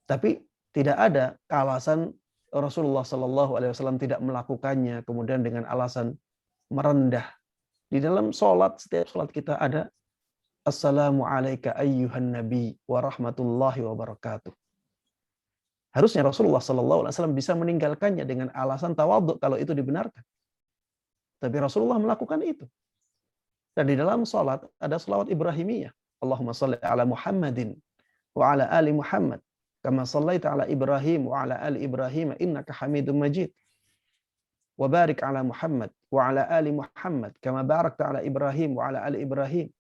tapi tidak ada alasan Rasulullah Sallallahu Alaihi Wasallam tidak melakukannya, kemudian dengan alasan merendah. Di dalam sholat, setiap sholat kita ada Assalamu alayka ayyuhan nabi wa rahmatullahi wa barakatuh. Harusnya Rasulullah Sallallahu Alaihi Wasallam bisa meninggalkannya dengan alasan tawadhu kalau itu dibenarkan. Tapi Rasulullah melakukan itu. Dan di dalam sholat ada sholawat Ibrahimiyah. Allahumma salli ala Muhammadin wa ala ali Muhammad. Kama sallaita ala Ibrahim wa ala ali Ibrahim innaka Hamidum Majid. Wa barik ala Muhammad wa ala ali Muhammad kama barakta ala Ibrahim wa ala ali Ibrahim.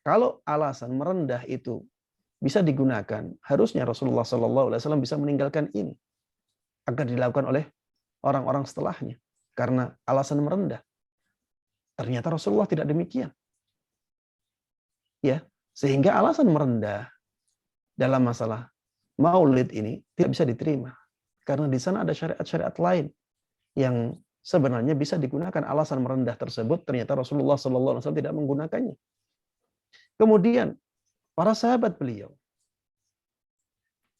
Kalau alasan merendah itu bisa digunakan, harusnya Rasulullah Sallallahu Alaihi Wasallam bisa meninggalkan ini agar dilakukan oleh orang-orang setelahnya karena alasan merendah. Ternyata Rasulullah tidak demikian. Ya, sehingga alasan merendah dalam masalah Maulid ini tidak bisa diterima karena di sana ada syariat-syariat lain yang sebenarnya bisa digunakan. Alasan merendah tersebut ternyata Rasulullah Sallallahu Alaihi Wasallam tidak menggunakannya. Kemudian para sahabat beliau,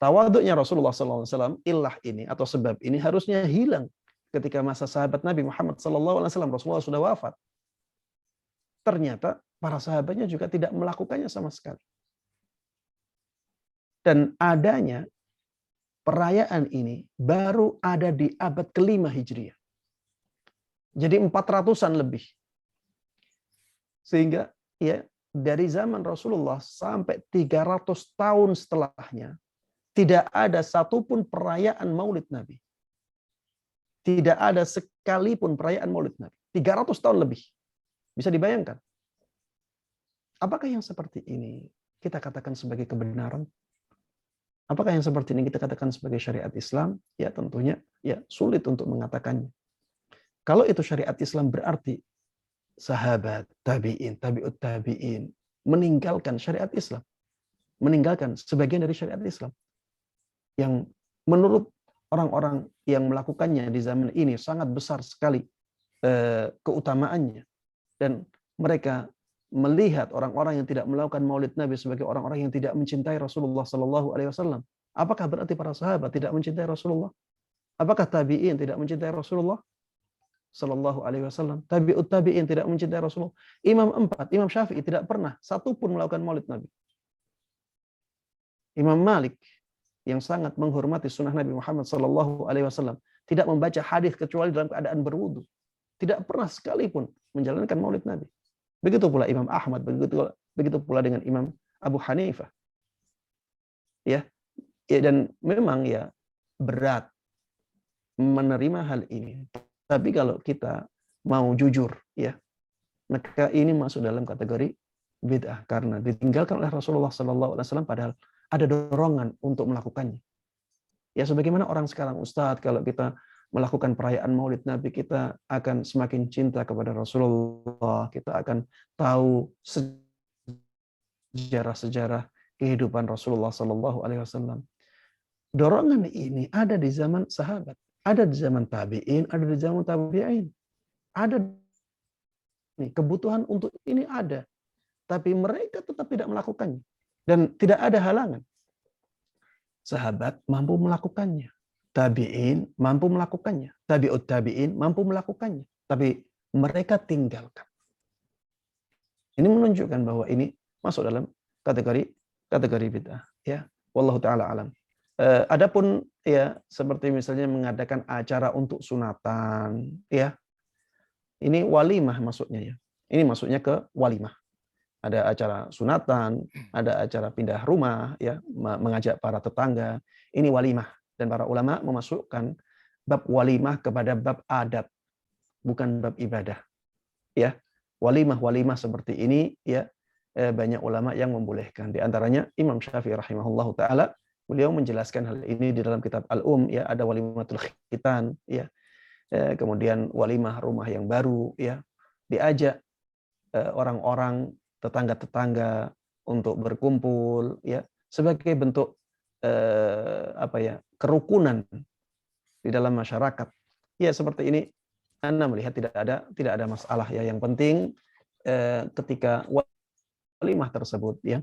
tawaduknya Rasulullah Sallallahu Alaihi Wasallam, illah ini atau sebab ini harusnya hilang ketika masa sahabat Nabi Muhammad Sallallahu Alaihi Wasallam. Rasulullah sudah wafat. Ternyata para sahabatnya juga tidak melakukannya sama sekali. Dan adanya perayaan ini baru ada di abad ke-5 Hijriah. Jadi 400-an lebih. Sehingga ya dari zaman Rasulullah sampai 300 tahun setelahnya tidak ada satupun perayaan Maulid Nabi. Tidak ada sekalipun perayaan Maulid Nabi. 300 tahun lebih. Bisa dibayangkan. Apakah yang seperti ini kita katakan sebagai kebenaran? Apakah yang seperti ini kita katakan sebagai syariat Islam? Ya tentunya ya sulit untuk mengatakannya. Kalau itu syariat Islam berarti sahabat, tabi'in, tabi'ut tabi'in meninggalkan syariat Islam. Meninggalkan sebagian dari syariat Islam. Yang menurut orang-orang yang melakukannya di zaman ini sangat besar sekali keutamaannya. Dan mereka melihat orang-orang yang tidak melakukan Maulid Nabi sebagai orang-orang yang tidak mencintai Rasulullah Sallallahu Alaihi Wasallam. Apakah berarti para sahabat tidak mencintai Rasulullah? Apakah tabi'in tidak mencintai Rasulullah Sallallahu Alaihi Wasallam? Tabi'ut tabi'in tidak mencintai Rasulullah? Imam 4, Imam Syafi'i tidak pernah satupun melakukan Maulid Nabi. Imam Malik yang sangat menghormati sunnah Nabi Muhammad Sallallahu Alaihi Wasallam tidak membaca hadis kecuali dalam keadaan berwudu. Tidak pernah sekalipun menjalankan Maulid Nabi. Begitu pula Imam Ahmad, begitu pula dengan Imam Abu Hanifah. Ya, dan memang ya berat menerima hal ini. Tapi kalau kita mau jujur, ya, maka ini masuk dalam kategori bid'ah karena ditinggalkan oleh Rasulullah Sallallahu Alaihi Wasallam padahal ada dorongan untuk melakukannya. Ya, sebagaimana orang sekarang, Ustadz, kalau kita melakukan perayaan Maulid Nabi, kita akan semakin cinta kepada Rasulullah. Kita akan tahu sejarah-sejarah kehidupan Rasulullah Sallallahu Alaihi Wasallam. Dorongan ini ada di zaman sahabat, ada di zaman tabi'in, ada di zaman tabi'in. Ada nih, kebutuhan untuk ini ada. Tapi mereka tetap tidak melakukannya. Dan tidak ada halangan. Sahabat mampu melakukannya. Tabi'in mampu melakukannya. Tabi'ut tabi'in mampu melakukannya. Tapi mereka tinggalkan. Ini menunjukkan bahwa ini masuk dalam kategori bid'ah. Ya, wallahu taala alam. Adapun ya seperti misalnya mengadakan acara untuk sunatan, ya. Ini walimah maksudnya ya. Ini masuknya ke walimah. Ada acara sunatan, ada acara pindah rumah, ya, mengajak para tetangga. Ini walimah. Dan para ulama memasukkan bab walimah kepada bab adab, bukan bab ibadah. Ya, walimah seperti ini, ya, banyak ulama yang membolehkan. Di antaranya Imam Syafi'i rahimahullahu taala, beliau menjelaskan hal ini di dalam kitab Al-Um, ya, ada walimatul khitan, ya. Kemudian walimah rumah yang baru, ya. Diajak orang-orang tetangga-tetangga untuk berkumpul, ya, sebagai bentuk kerukunan di dalam masyarakat. Ya, seperti ini Anda melihat tidak ada masalah, ya. Yang penting ketika walimah tersebut, ya,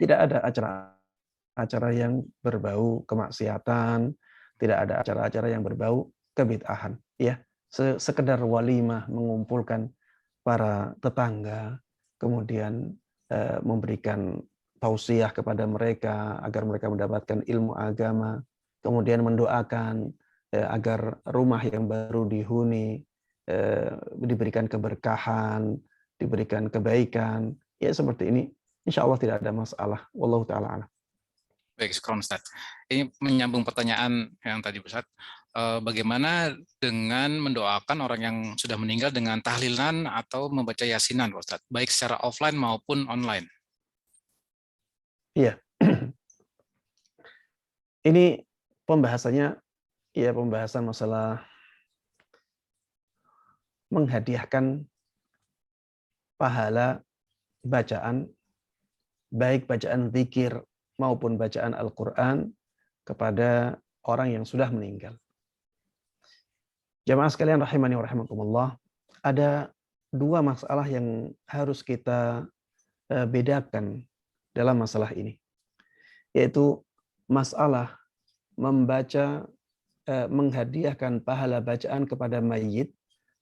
tidak ada acara yang berbau kemaksiatan, tidak ada acara-acara yang berbau kebid'ahan, ya. Sekedar walimah mengumpulkan para tetangga, kemudian memberikan tausiah kepada mereka agar mereka mendapatkan ilmu agama, kemudian mendoakan agar rumah yang baru dihuni diberikan keberkahan, diberikan kebaikan, ya, seperti ini. Insya Allah tidak ada masalah. Wallahu ta'ala a'lam. Baik, syukur Ustaz. Ini menyambung pertanyaan yang tadi Ustaz. Bagaimana dengan mendoakan orang yang sudah meninggal dengan tahlilan atau membaca yasinan, Ustaz, baik secara offline maupun online? Iya. Ini pembahasannya, ya, pembahasan masalah menghadiahkan pahala bacaan, baik bacaan zikir maupun bacaan Al-Quran kepada orang yang sudah meninggal. Jamaah sekalian rahimani wa rahimakumullah, ada dua masalah yang harus kita bedakan dalam masalah ini, yaitu masalah membaca, menghadiahkan pahala bacaan kepada mayit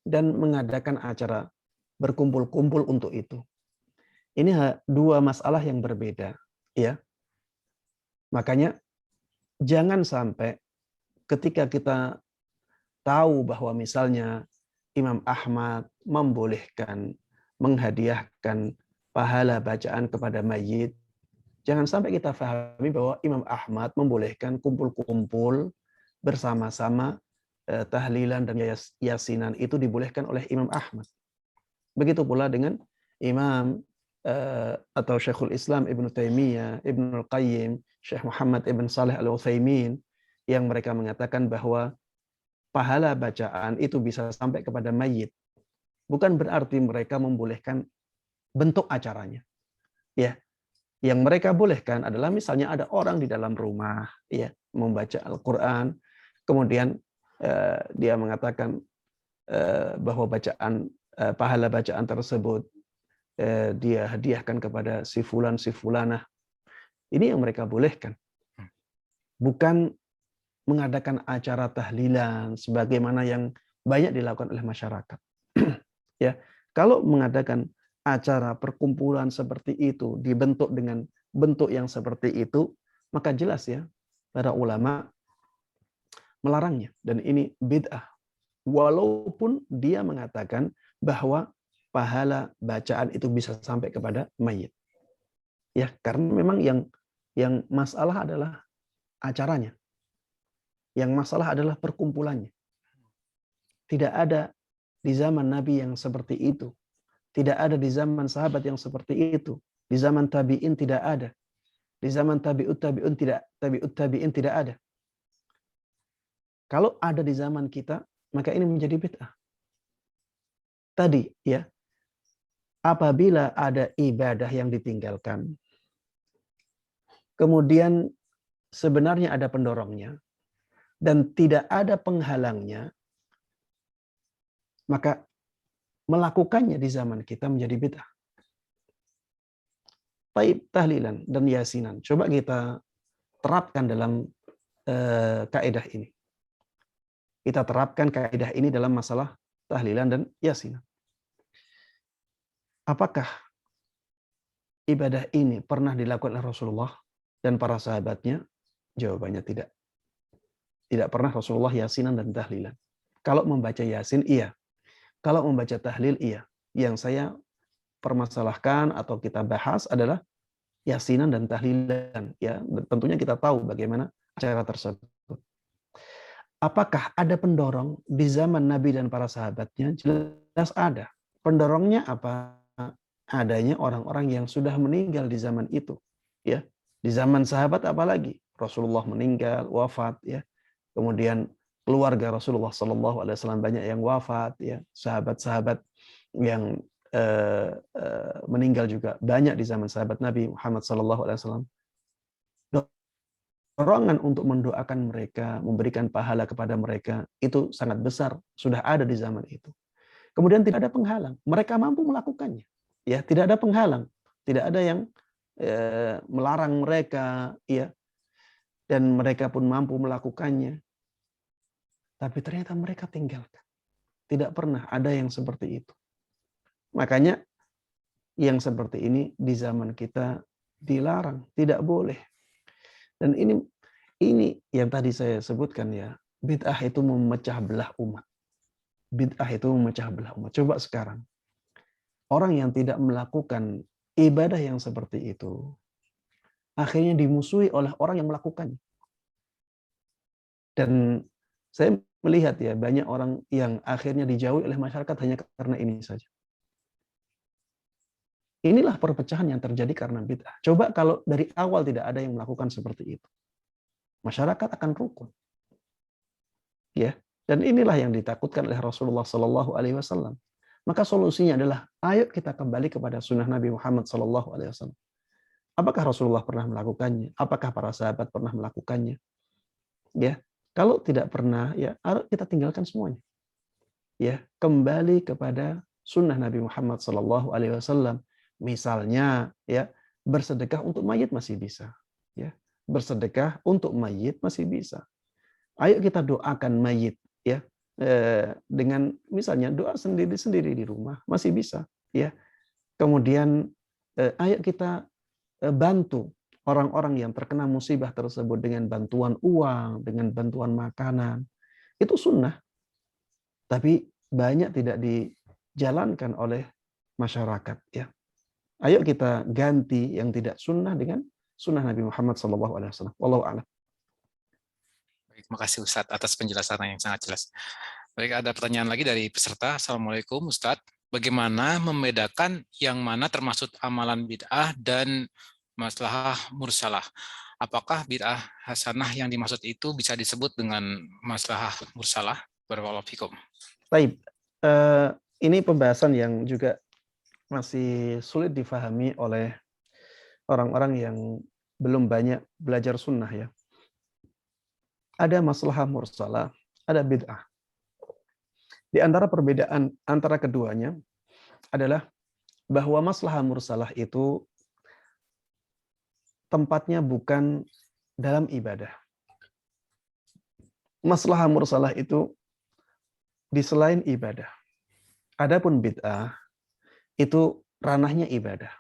dan mengadakan acara berkumpul-kumpul untuk itu. Ini dua masalah yang berbeda, ya. Makanya jangan sampai ketika kita tahu bahwa misalnya Imam Ahmad membolehkan menghadiahkan pahala bacaan kepada mayit, jangan sampai kita pahami bahwa Imam Ahmad membolehkan kumpul-kumpul bersama-sama, tahlilan dan yasinan itu dibolehkan oleh Imam Ahmad. Begitu pula dengan Imam atau Syekhul Islam Ibnu Taimiyah, Ibnu Al-Qayyim, Syekh Muhammad Ibn Saleh Al-Utsaimin, yang mereka mengatakan bahwa pahala bacaan itu bisa sampai kepada mayit. Bukan berarti mereka membolehkan bentuk acaranya. Ya. Yang mereka bolehkan adalah misalnya ada orang di dalam rumah, ya, membaca Al-Qur'an, kemudian dia mengatakan bahwa pahala bacaan tersebut dia hadiahkan kepada si fulan, si fulanah. Ini yang mereka bolehkan. Bukan mengadakan acara tahlilan sebagaimana yang banyak dilakukan oleh masyarakat. Ya, kalau mengadakan acara perkumpulan seperti itu dibentuk dengan bentuk yang seperti itu, maka jelas, ya, para ulama melarangnya, dan ini bid'ah. Walaupun dia mengatakan bahwa pahala bacaan itu bisa sampai kepada mayit. Ya, karena memang yang masalah adalah acaranya. Yang masalah adalah perkumpulannya. Tidak ada di zaman Nabi yang seperti itu. Tidak ada di zaman sahabat yang seperti itu. Di zaman tabi'in tidak ada. Di zaman tabi'ut tabi'in tidak ada. Kalau ada di zaman kita, maka ini menjadi bid'ah. Tadi, ya, apabila ada ibadah yang ditinggalkan, kemudian sebenarnya ada pendorongnya, dan tidak ada penghalangnya, maka melakukannya di zaman kita menjadi bid'ah. Taib, tahlilan dan yasinan. Coba kita terapkan dalam kaidah ini. Kita terapkan kaidah ini dalam masalah tahlilan dan yasinan. Apakah ibadah ini pernah dilakukan oleh Rasulullah dan para sahabatnya? Jawabannya tidak. Tidak pernah Rasulullah yasinan dan tahlilan. Kalau membaca yasin, iya. Kalau membaca tahlil, iya. Yang saya permasalahkan atau kita bahas adalah yasinan dan tahlilan. Ya, tentunya kita tahu bagaimana cara tersebut. Apakah ada pendorong di zaman Nabi dan para sahabatnya? Jelas ada. Pendorongnya apa? adanya orang-orang yang sudah meninggal di zaman itu, ya. Di zaman sahabat apalagi, Rasulullah meninggal, wafat, ya. Kemudian keluarga Rasulullah SAW banyak yang wafat, ya. Sahabat-sahabat yang meninggal juga banyak di zaman sahabat Nabi Muhammad SAW. Dorongan untuk mendoakan mereka, memberikan pahala kepada mereka, itu sangat besar, sudah ada di zaman itu. Kemudian tidak ada penghalang, mereka mampu melakukannya. Ya, tidak ada penghalang, tidak ada yang melarang mereka, ya, dan mereka pun mampu melakukannya. Tapi ternyata mereka tinggalkan. Tidak pernah ada yang seperti itu. Makanya yang seperti ini di zaman kita dilarang, tidak boleh. Dan ini yang tadi saya sebutkan, ya, bid'ah itu memecah belah umat. Bid'ah itu memecah belah umat. Coba sekarang, orang yang tidak melakukan ibadah yang seperti itu, akhirnya dimusuhi oleh orang yang melakukannya. Dan saya melihat, ya, banyak orang yang akhirnya dijauhi oleh masyarakat hanya karena ini saja. Inilah perpecahan yang terjadi karena bid'ah. Coba kalau dari awal tidak ada yang melakukan seperti itu, masyarakat akan rukun. Ya, dan inilah yang ditakutkan oleh Rasulullah SAW. Maka solusinya adalah, ayo kita kembali kepada sunnah Nabi Muhammad SAW. Apakah Rasulullah pernah melakukannya? Apakah para sahabat pernah melakukannya? Ya, kalau tidak pernah, ya, ayo kita tinggalkan semuanya. Ya, kembali kepada sunnah Nabi Muhammad SAW. Misalnya, ya, bersedekah untuk mayit masih bisa. Ya, bersedekah untuk mayit masih bisa. Ayo kita doakan mayit, ya, dengan misalnya doa sendiri-sendiri di rumah masih bisa, ya. Kemudian ayo kita bantu orang-orang yang terkena musibah tersebut dengan bantuan uang, dengan bantuan makanan. Itu sunnah. Tapi banyak tidak dijalankan oleh masyarakat, ya. Ayo kita ganti yang tidak sunnah dengan sunnah Nabi Muhammad SAW. Wallahu a'lam. Baik, terima kasih Ustadz atas penjelasan yang sangat jelas. Baik, ada pertanyaan lagi dari peserta. Assalamualaikum Ustadz. Bagaimana membedakan yang mana termasuk amalan bid'ah dan maslahah mursalah? Apakah bid'ah hasanah yang dimaksud itu bisa disebut dengan maslahah mursalah? Barakallahu fikum. Baik, ini pembahasan yang juga masih sulit difahami oleh orang-orang yang belum banyak belajar sunnah, ya. Ada maslahah mursalah, ada bid'ah. Di antara perbedaan antara keduanya adalah bahwa maslahah mursalah itu tempatnya bukan dalam ibadah. Maslahah mursalah itu di selain ibadah. Adapun bid'ah itu ranahnya ibadah.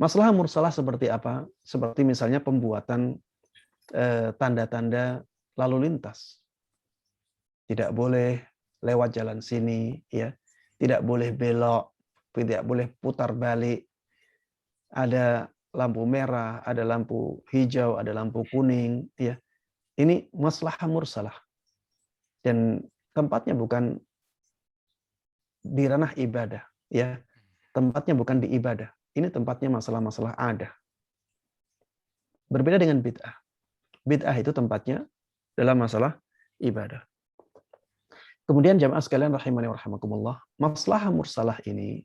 Maslahah mursalah seperti apa? Seperti misalnya pembuatan tanda-tanda lalu lintas. Tidak boleh lewat jalan sini, ya. Tidak boleh belok, tidak boleh putar balik. Ada lampu merah, ada lampu hijau, ada lampu kuning, ya. Ini maslahah mursalah. Dan tempatnya bukan di ranah ibadah, ya. Tempatnya bukan di ibadah. Ini tempatnya masalah-masalah ada. Berbeda dengan bid'ah. Bid'ah itu tempatnya dalam masalah ibadah. Kemudian jamaah sekalian rahimani wa rahimakumullah, maslahah mursalah ini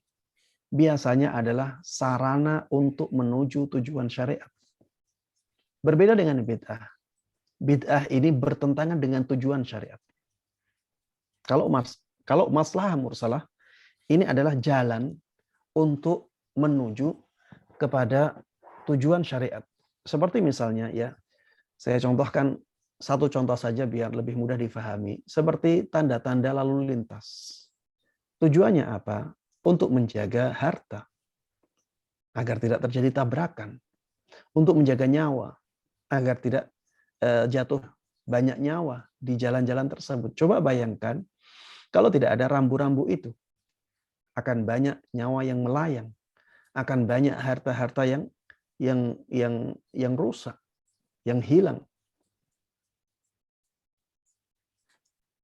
biasanya adalah sarana untuk menuju tujuan syariat. Berbeda dengan bid'ah. Bid'ah ini bertentangan dengan tujuan syariat. Kalau maslahah mursalah ini adalah jalan untuk menuju kepada tujuan syariat. Seperti misalnya, ya, saya contohkan satu contoh saja biar lebih mudah difahami. Seperti tanda-tanda lalu lintas. Tujuannya apa? Untuk menjaga harta. Agar tidak terjadi tabrakan. Untuk menjaga nyawa. Agar tidak jatuh banyak nyawa di jalan-jalan tersebut. Coba bayangkan, kalau tidak ada rambu-rambu itu, akan banyak nyawa yang melayang. Akan banyak harta-harta yang rusak, yang hilang.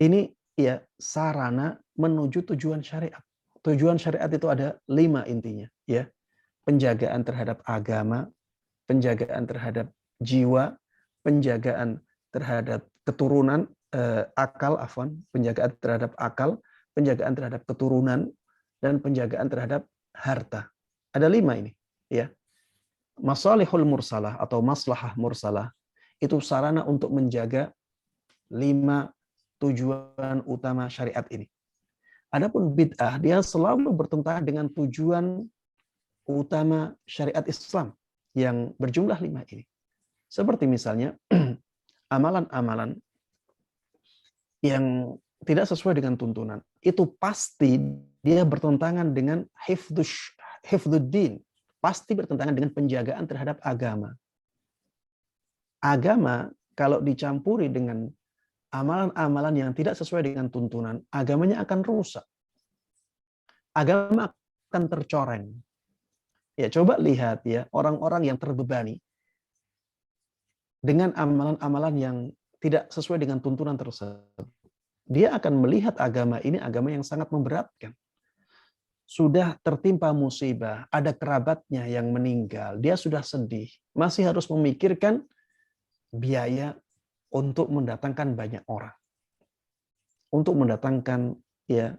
Ini, ya, sarana menuju tujuan syariat. tujuan syariat itu ada 5 intinya, ya. Penjagaan terhadap agama, penjagaan terhadap jiwa, penjagaan terhadap keturunan, penjagaan terhadap akal, penjagaan terhadap keturunan, dan penjagaan terhadap harta. Ada 5 ini, ya. Masalihul mursalah atau maslahah mursalah itu sarana untuk menjaga 5 tujuan utama syariat ini. Adapun bid'ah, dia selalu bertentangan dengan tujuan utama syariat Islam yang berjumlah 5 ini. Seperti misalnya amalan-amalan yang tidak sesuai dengan tuntunan, itu pasti dia bertentangan dengan hifdzuddin, pasti bertentangan dengan penjagaan terhadap agama. Agama kalau dicampuri dengan amalan-amalan yang tidak sesuai dengan tuntunan, agamanya akan rusak. Agama akan tercoreng. Ya, coba lihat ya, orang-orang yang terbebani dengan amalan-amalan yang tidak sesuai dengan tuntunan tersebut. Dia akan melihat agama ini agama yang sangat memberatkan. Sudah tertimpa musibah, ada kerabatnya yang meninggal, dia sudah sedih, masih harus memikirkan biaya untuk mendatangkan banyak orang, untuk mendatangkan ya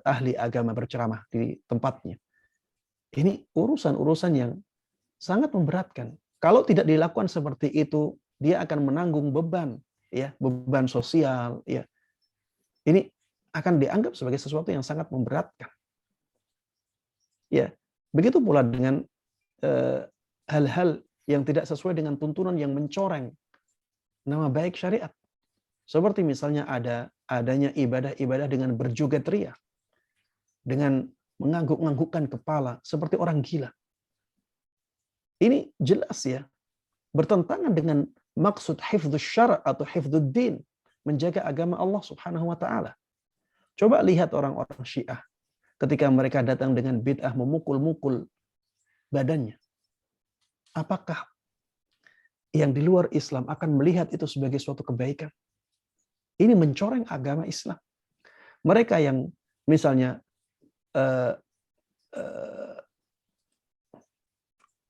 ahli agama berceramah di tempatnya. Ini urusan-urusan yang sangat memberatkan. Kalau tidak dilakukan seperti itu, dia akan menanggung beban, ya, beban sosial, ya. Ini akan dianggap sebagai sesuatu yang sangat memberatkan. Ya, begitu pula dengan hal-hal yang tidak sesuai dengan tuntunan yang mencoreng nama baik syariat. Seperti misalnya adanya ibadah-ibadah dengan berjoget ria, dengan mengangguk-anggukkan kepala seperti orang gila. Ini jelas ya, bertentangan dengan maksud hifdzus syara' atau hifdzuddin, menjaga agama Allah Subhanahu wa taala. Coba lihat orang-orang Syiah ketika mereka datang dengan bid'ah memukul-mukul badannya. Apakah yang di luar Islam akan melihat itu sebagai suatu kebaikan? Ini mencoreng agama Islam. Mereka yang misalnya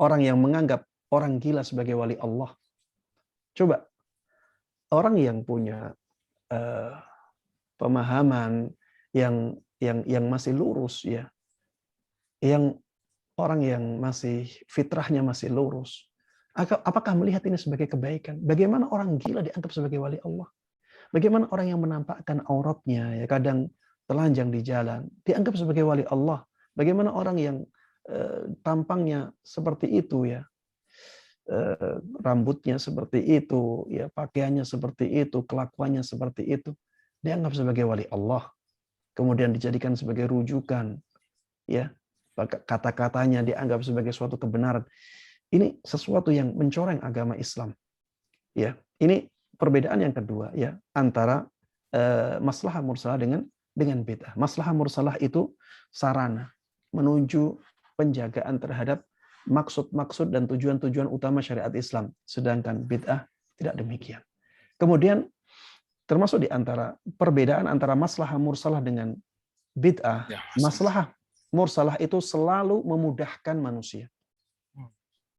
orang yang menganggap orang gila sebagai wali Allah. Coba orang yang punya pemahaman yang masih lurus, ya, yang orang yang masih fitrahnya masih lurus, apakah melihat ini sebagai kebaikan? Bagaimana orang gila dianggap sebagai wali Allah? Bagaimana orang yang menampakkan auratnya, ya, kadang telanjang di jalan, dianggap sebagai wali Allah? Bagaimana orang yang tampangnya seperti itu, ya, rambutnya seperti itu, ya, pakaiannya seperti itu, kelakuannya seperti itu, dianggap sebagai wali Allah, kemudian dijadikan sebagai rujukan, ya, kata-katanya dianggap sebagai suatu kebenaran. Ini sesuatu yang mencoreng agama Islam, ya. Ini perbedaan yang kedua, ya, antara maslahah mursalah dengan bid'ah. Maslahah mursalah itu sarana menuju penjagaan terhadap maksud-maksud dan tujuan-tujuan utama syariat Islam, sedangkan bid'ah tidak demikian. Kemudian termasuk di antara perbedaan antara maslahah mursalah dengan bid'ah, ya, maslahah mursalah itu selalu memudahkan manusia,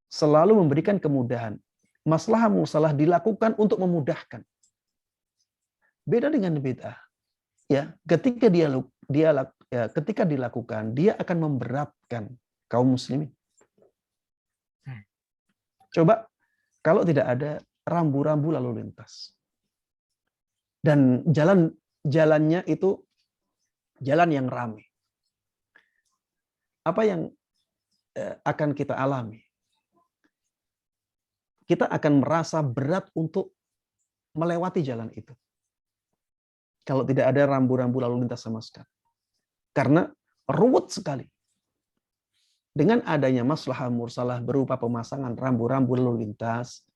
selalu memberikan kemudahan. Maslahah mursalah dilakukan untuk memudahkan. Beda dengan bid'ah, ya, ketika ketika dilakukan dia akan memberatkan kaum muslimin. Coba kalau tidak ada rambu-rambu lalu lintas dan jalannya itu jalan yang ramai, apa yang akan kita alami? Kita akan merasa berat untuk melewati jalan itu kalau tidak ada rambu-rambu lalu lintas sama sekali, karena ruwet sekali. Dengan adanya maslahah mursalah berupa pemasangan rambu-rambu lalu lintas,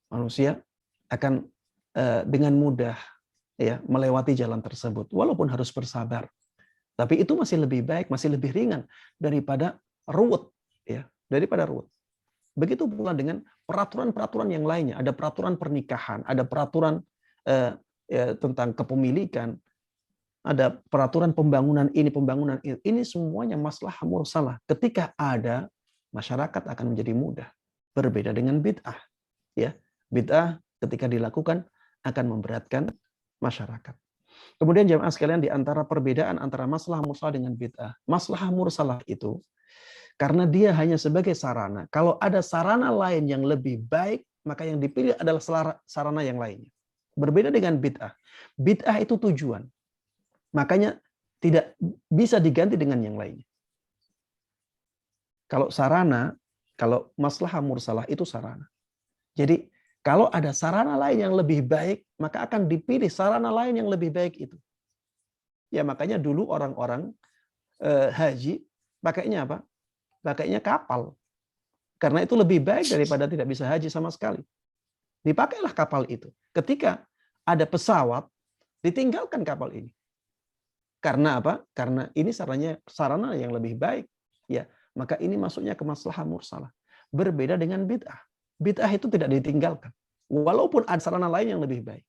manusia akan dengan mudah, ya, melewati jalan tersebut, walaupun harus bersabar. Tapi itu masih lebih baik, masih lebih ringan daripada ruwet, ya, daripada ruwet. Begitu pula dengan peraturan-peraturan yang lainnya. Ada peraturan pernikahan, ada peraturan ya, tentang kepemilikan, ada peraturan pembangunan ini, pembangunan itu. Ini semuanya maslahah mursalah. Ketika ada, masyarakat akan menjadi mudah. Berbeda dengan bid'ah. Ya, bid'ah ketika dilakukan akan memberatkan masyarakat. Kemudian jamaah sekalian, di antara perbedaan antara maslahah mursalah dengan bid'ah. Maslahah mursalah itu karena dia hanya sebagai sarana. Kalau ada sarana lain yang lebih baik, maka yang dipilih adalah sarana yang lainnya. Berbeda dengan bid'ah. Bid'ah itu tujuan. Makanya tidak bisa diganti dengan yang lainnya. Kalau sarana, kalau maslahah mursalah itu sarana. Jadi kalau ada sarana lain yang lebih baik, maka akan dipilih sarana lain yang lebih baik itu. Ya makanya dulu orang-orang haji pakainya apa? Pakainya kapal. Karena itu lebih baik daripada tidak bisa haji sama sekali. Dipakailah kapal itu. Ketika ada pesawat, ditinggalkan kapal ini. Karena apa? Karena ini sarana yang lebih baik. Ya, maka ini masuknya ke maslahah mursalah. Berbeda dengan bid'ah. Bid'ah itu tidak ditinggalkan. Walaupun ada sarana lain yang lebih baik.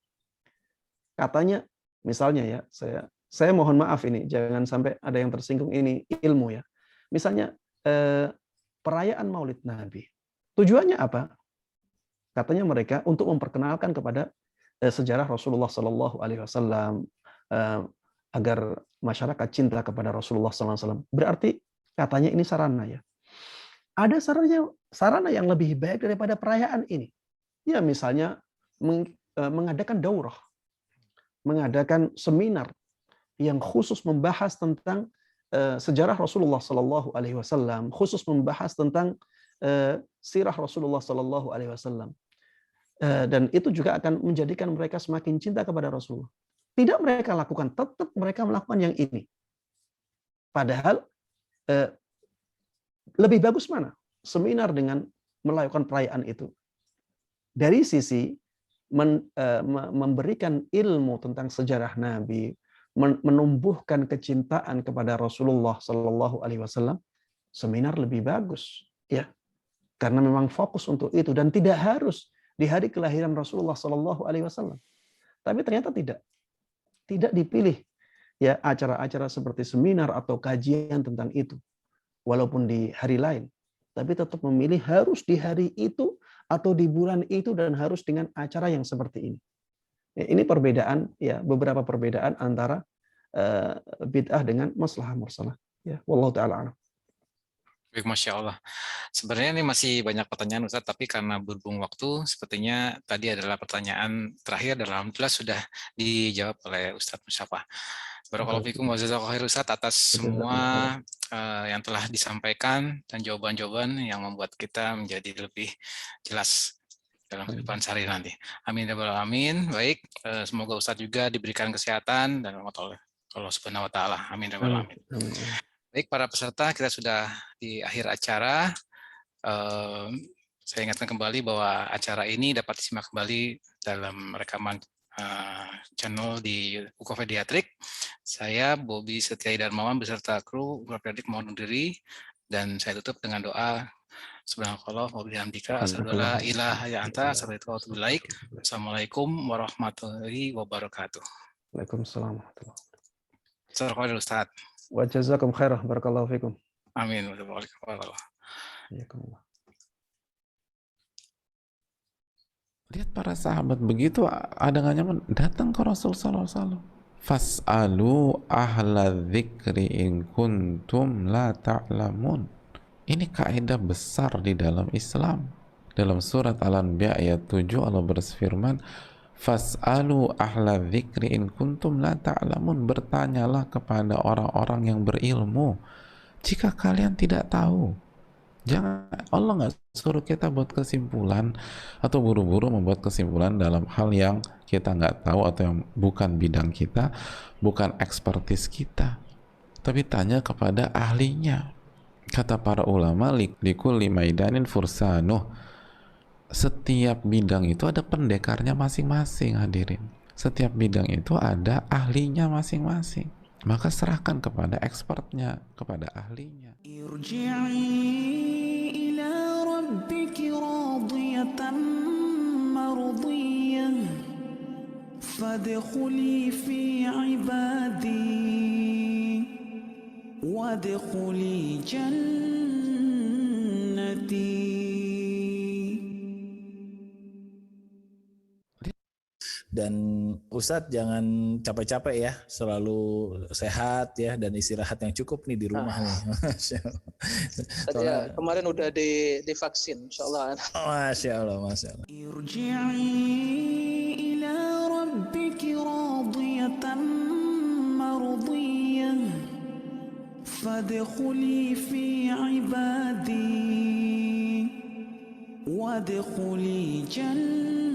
Katanya, misalnya ya, saya mohon maaf ini, jangan sampai ada yang tersinggung, ini ilmu ya. Misalnya, perayaan Maulid Nabi. Tujuannya apa? Katanya mereka untuk memperkenalkan kepada sejarah Rasulullah Sallallahu Alaihi Wasallam, agar masyarakat cinta kepada Rasulullah SAW. Berarti katanya ini sarana ya. Ada sarana yang lebih baik daripada perayaan ini. Ya misalnya mengadakan daurah, mengadakan seminar yang khusus membahas tentang sejarah Rasulullah SAW, khusus membahas tentang sirah Rasulullah SAW. Dan itu juga akan menjadikan mereka semakin cinta kepada Rasulullah. Tidak mereka lakukan, tetap mereka melakukan yang ini. Padahal lebih bagus mana? Seminar dengan melakukan perayaan itu. Dari sisi memberikan ilmu tentang sejarah Nabi, menumbuhkan kecintaan kepada Rasulullah Sallallahu Alaihi Wasallam, seminar lebih bagus, ya, karena memang fokus untuk itu dan tidak harus di hari kelahiran Rasulullah Sallallahu Alaihi Wasallam. Tapi ternyata tidak dipilih ya acara-acara seperti seminar atau kajian tentang itu walaupun di hari lain, tapi tetap memilih harus di hari itu atau di bulan itu dan harus dengan acara yang seperti ini. Ya, ini perbedaan ya, beberapa perbedaan antara bid'ah dengan maslahah mursalah ya, wallahu taala a'lam. Baik, Masya Allah. Sebenarnya ini masih banyak pertanyaan Ustaz, tapi karena berhubung waktu, sepertinya tadi adalah pertanyaan terakhir dan alhamdulillah sudah dijawab oleh Ustaz Mustafa. Barakallahu fikum wa jazakallahu khair Ustaz atas semua yang telah disampaikan dan jawaban-jawaban yang membuat kita menjadi lebih jelas dalam kehidupan sehari nanti. Amin ya rabbal alamin. Baik, semoga Ustaz juga diberikan kesehatan dan rahmat Allah Subhanahu wa taala. Amin ya rabbal alamin. Baik, para peserta, kita sudah di akhir acara. Saya ingatkan kembali bahwa acara ini dapat disimak kembali dalam rekaman channel di Ukofediatrik. Saya, Bobby Setia Darmawan, beserta kru Ukofediatrik mohon diri, dan saya tutup dengan doa. Subhanallah wa bihamdika asyhadu an la ilaha illa anta astaghfiruka wa atubu ilaik. Assalamualaikum warahmatullahi wabarakatuh. Waalaikumsalam warahmatullahi wabarakatuh. Assalamualaikum Ustaz. Wa jazakum khairah, barakallahu fikum. Amin. Lihat para sahabat begitu ada nggak nyaman, datang ke Rasul sallallahu alaihi wasallam. Fas'alu ahla dzikri in kuntum la ta'lamun. Ini kaidah besar di dalam Islam. Dalam surat Al-Anbiya ayat 7 Allah berfirman, fas'alu ahla dzikri in kuntum la ta'lamun. Bertanyalah kepada orang-orang yang berilmu jika kalian tidak tahu. Jangan, Allah nggak suruh kita buat kesimpulan atau buru-buru membuat kesimpulan dalam hal yang kita nggak tahu atau yang bukan bidang kita, bukan ekspertis kita. Tapi tanya kepada ahlinya. Kata para ulama, likulli maidanin fursanuh. Setiap bidang itu ada pendekarnya masing-masing, hadirin. Setiap bidang itu ada ahlinya masing-masing. Maka serahkan kepada expertnya, kepada ahlinya. Irji'i ila rabbiki radiyatan mardiyah فادخلي في عبادي وادخلي جنتي. Dan Ustadz jangan capek-capek ya, selalu sehat ya dan istirahat yang cukup nih di rumah nih. Soalnya kemarin udah divaksin, insyaallah. Masya Allah, Masya Allah. Irji'i ila rabbiki radiyatan mardiyah fadkhuli fi ibadi wadkhuli jannati.